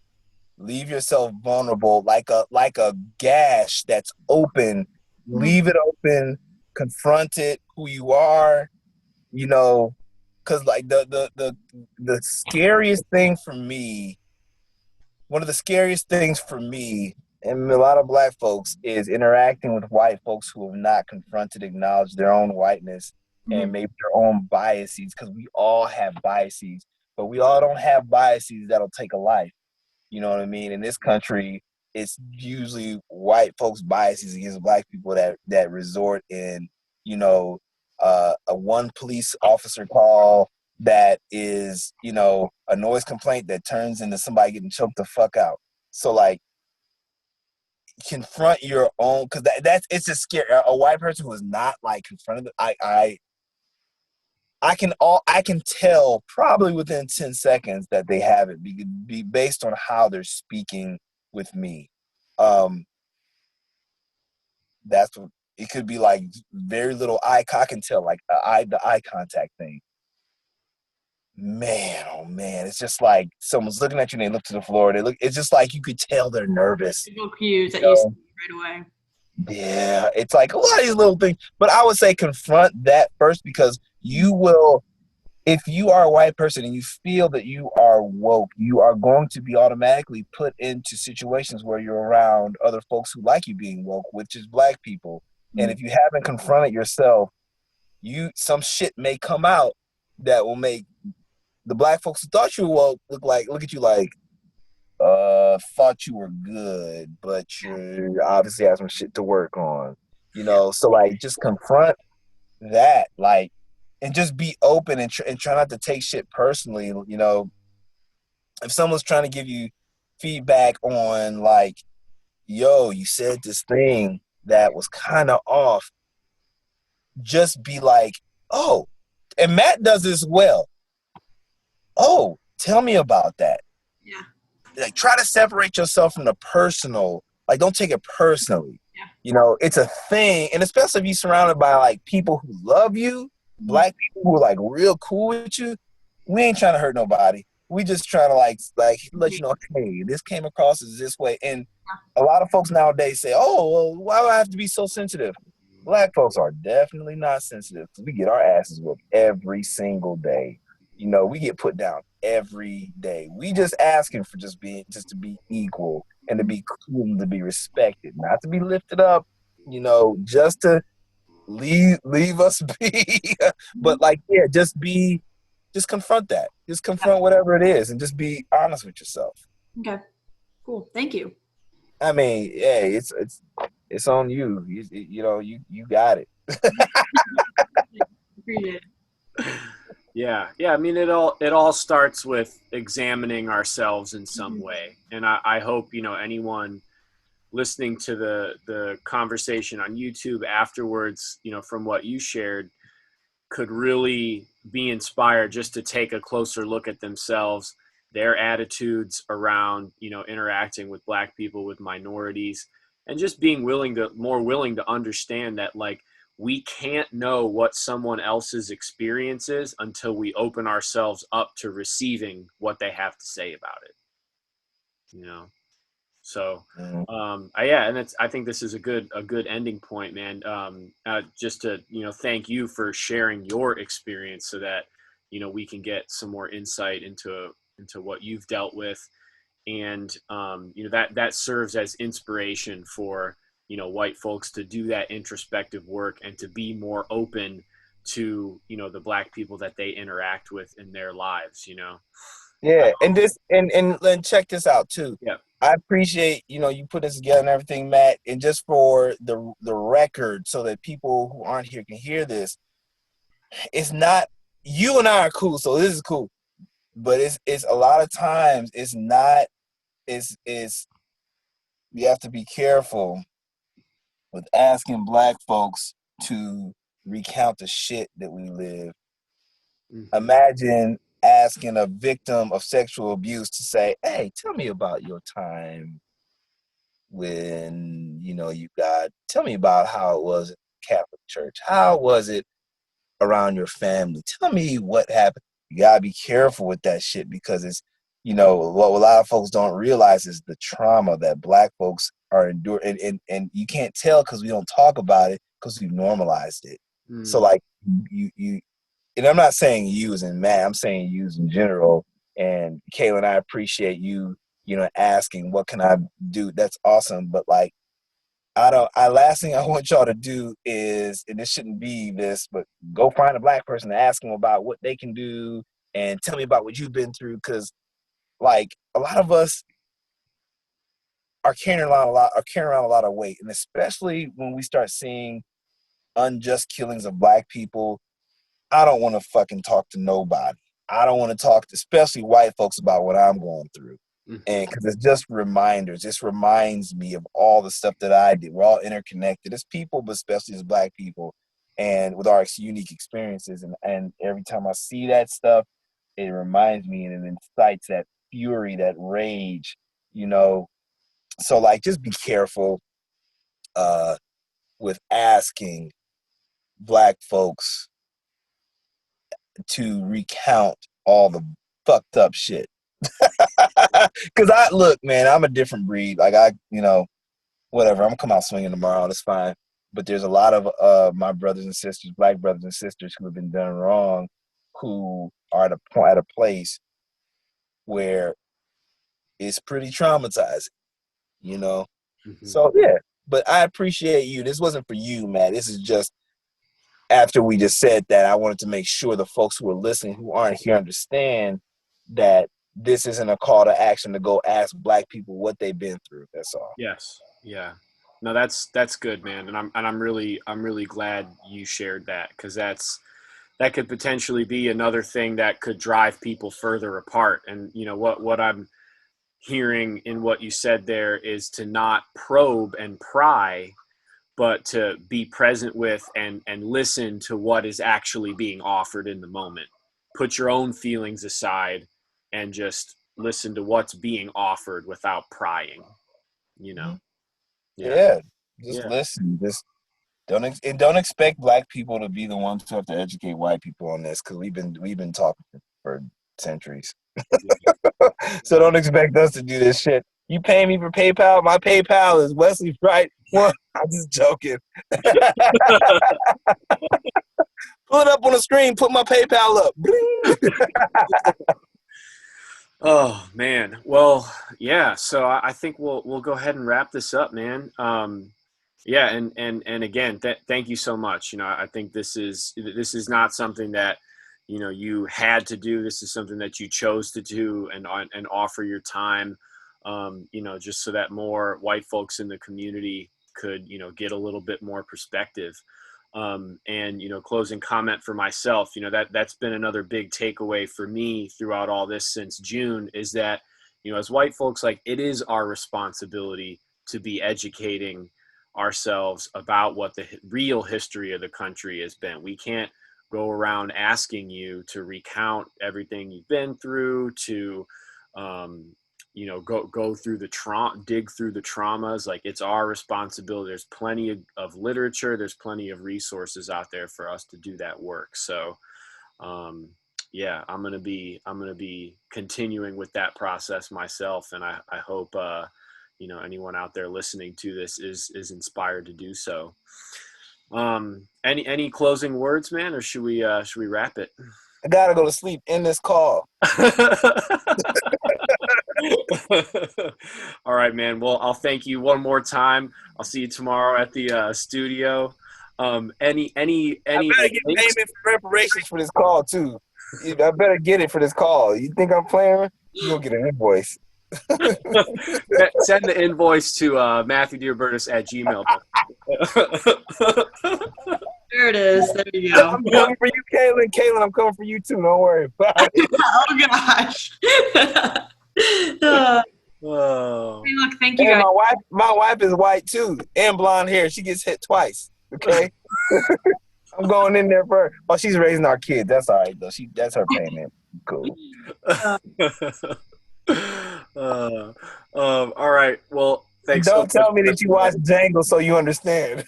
leave yourself vulnerable, like a gash that's open. Leave it open. Confront it. Who you are. Because like the scariest thing for me, one of the scariest things for me and a lot of black folks is interacting with white folks who have not confronted, acknowledged their own whiteness and maybe their own biases, because we all have biases, but we all don't have biases that'll take a life. You know what I mean? In this country, it's usually white folks' biases against black people that resort in, a one police officer call that is, a noise complaint that turns into somebody getting choked the fuck out. So like, confront your own, because it's just scary. A white person who is not like confronted, I can tell probably within 10 seconds that they have it be based on how they're speaking with me. That's what it could be, like very little eye. I can tell like the eye contact thing. Man, oh man, it's just like someone's looking at you and they look to the floor. It's just like you could tell they're nervous. Little cues that you see right away. Yeah, it's like a lot of these little things. But I would say confront that first, because you will, if you are a white person and you feel that you are woke, you are going to be automatically put into situations where you're around other folks who like you being woke, which is black people. And if you haven't confronted yourself, some shit may come out that will make the black folks who thought you were woke look at you like, thought you were good, but you obviously have some shit to work on. So like just confront that, like, and just be open and try not to take shit personally. If someone's trying to give you feedback on like, yo, you said this thing that was kind of off, just be like, oh, and Matt does this well. Oh, tell me about that. Yeah. Like, try to separate yourself from the personal. Like, don't take it personally. Yeah. It's a thing, and especially if you're surrounded by like people who love you, black people who are like real cool with you. We ain't trying to hurt nobody. We just trying to like let you know, hey, this came across as this way. And a lot of folks nowadays say, oh, well, why do I have to be so sensitive? Black folks are definitely not sensitive, because we get our asses whooped every single day. We get put down every day. We just asking for just to be equal and to be cool and to be respected, not to be lifted up, just to leave us be. But like, yeah, just confront that. Just confront whatever it is and just be honest with yourself. Okay. Cool. Thank you. I mean, yeah, it's on you. You know, you got it. Appreciate it. Yeah. I mean, it all starts with examining ourselves in some way, and I hope anyone listening to the conversation on YouTube afterwards, from what you shared, could really be inspired just to take a closer look at themselves, their attitudes around, interacting with Black people, with minorities, and just being more willing to understand that, like, we can't know what someone else's experience is until we open ourselves up to receiving what they have to say about it. So, yeah, and I think this is a good ending point, man. Just to thank you for sharing your experience, so that we can get some more insight into what you've dealt with, and that serves as inspiration for white folks to do that introspective work and to be more open to the Black people that they interact with in their lives. Yeah, and this and check this out too. Yeah. I appreciate you put this together and everything, Matt. And just for the record, so that people who aren't here can hear this, it's not you and I are cool, so this is cool. But it's a lot of times it's not. It's you have to be careful with asking Black folks to recount the shit that we live. Mm-hmm. Imagine asking a victim of sexual abuse to say, "Hey, tell me about your time when tell me about how it was in Catholic Church. How was it around your family? Tell me what happened." You gotta be careful with that shit, because it's what a lot of folks don't realize is the trauma that Black folks are enduring, and you can't tell because we don't talk about it because we've normalized it. So like you and I'm not saying you as in Matt, I'm saying you in general. And Kaylin, I appreciate you, asking what can I do. That's awesome. But like, last thing I want y'all to do is, and this shouldn't be this, but go find a Black person and ask them about what they can do and tell me about what you've been through. Cause like a lot of us are carrying around a lot of weight. And especially when we start seeing unjust killings of Black people, I don't want to fucking talk to nobody. I don't want to talk to, especially white folks, about what I'm going through. And because it's just reminders. This reminds me of all the stuff that I did. We're all interconnected as people, but especially as Black people, and with our unique experiences. And every time I see that stuff, it reminds me and it incites that fury, that rage, So like, just be careful with asking Black folks to recount all the fucked up shit. Cause look, man, I'm a different breed. Like whatever, I'm gonna come out swinging tomorrow. That's fine. But there's a lot of my brothers and sisters, Black brothers and sisters, who have been done wrong, who are at a place where it's pretty traumatizing, So yeah, but I appreciate you. This wasn't for you, Matt. This is just after we just said that, I wanted to make sure the folks who are listening, who aren't here, understand that this isn't a call to action to go ask Black people what they've been through. That's all. Yes. Yeah. No, that's good, man. And I'm really glad you shared that, because that could potentially be another thing that could drive people further apart. And what I'm hearing in what you said there is to not probe and pry, but to be present with and listen to what is actually being offered in the moment. Put your own feelings aside and just listen to what's being offered without prying. Yeah. Just listen. Just don't expect Black people to be the ones who have to educate white people on this, because we've been talking for centuries. So don't expect us to do this shit. You pay me for PayPal? My PayPal is Wesley Bright. Well, I'm just joking. Pull it up on the screen. Put my PayPal up. Oh man. Well, yeah. So I think we'll go ahead and wrap this up, man. Yeah, and again, thank you so much. I think this is not something that you had to do. This is something that you chose to do and offer your time. Just so that more white folks in the community could get a little bit more perspective. And closing comment for myself, that's been another big takeaway for me throughout all this since June, is that as white folks, like, it is our responsibility to be educating ourselves about what the real history of the country has been. We can't go around asking you to recount everything you've been through, to go through the trauma, dig through the traumas. Like, it's our responsibility. There's plenty of literature, there's plenty of resources out there for us to do that work. So yeah, I'm gonna be continuing with that process myself, and I hope anyone out there listening to this is inspired to do so. Any closing words, man, or should we wrap it? I gotta go to sleep in this call. All right, man. Well, I'll thank you one more time. I'll see you tomorrow at the studio. Any I better get payment for reparations for this call too. I better get it for this call. You think I'm playing? You gonna get an invoice. Send the invoice to MatthewDearbertis@gmail.com. There it is. There you go. I'm coming for you, Kaylin. Kaylin, I'm coming for you too. Don't worry about it. Oh gosh. Oh. Hey, look, thank you And guys. my wife is white too, and blonde hair. She gets hit twice. Okay. I'm going in there for her. Oh, she's raising our kids. That's all right though. That's her payment. Cool. All right. Well, thanks. Don't tell me that you watched Django so you understand.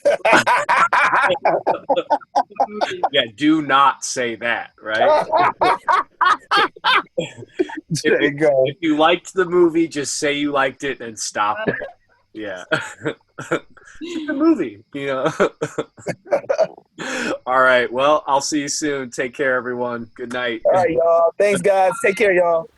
Yeah, do not say that, right? There you go. If you liked the movie, just say you liked it and stop it. Yeah. It's a movie, All right. Well, I'll see you soon. Take care, everyone. Good night. All right, y'all. Thanks, guys. Take care, y'all.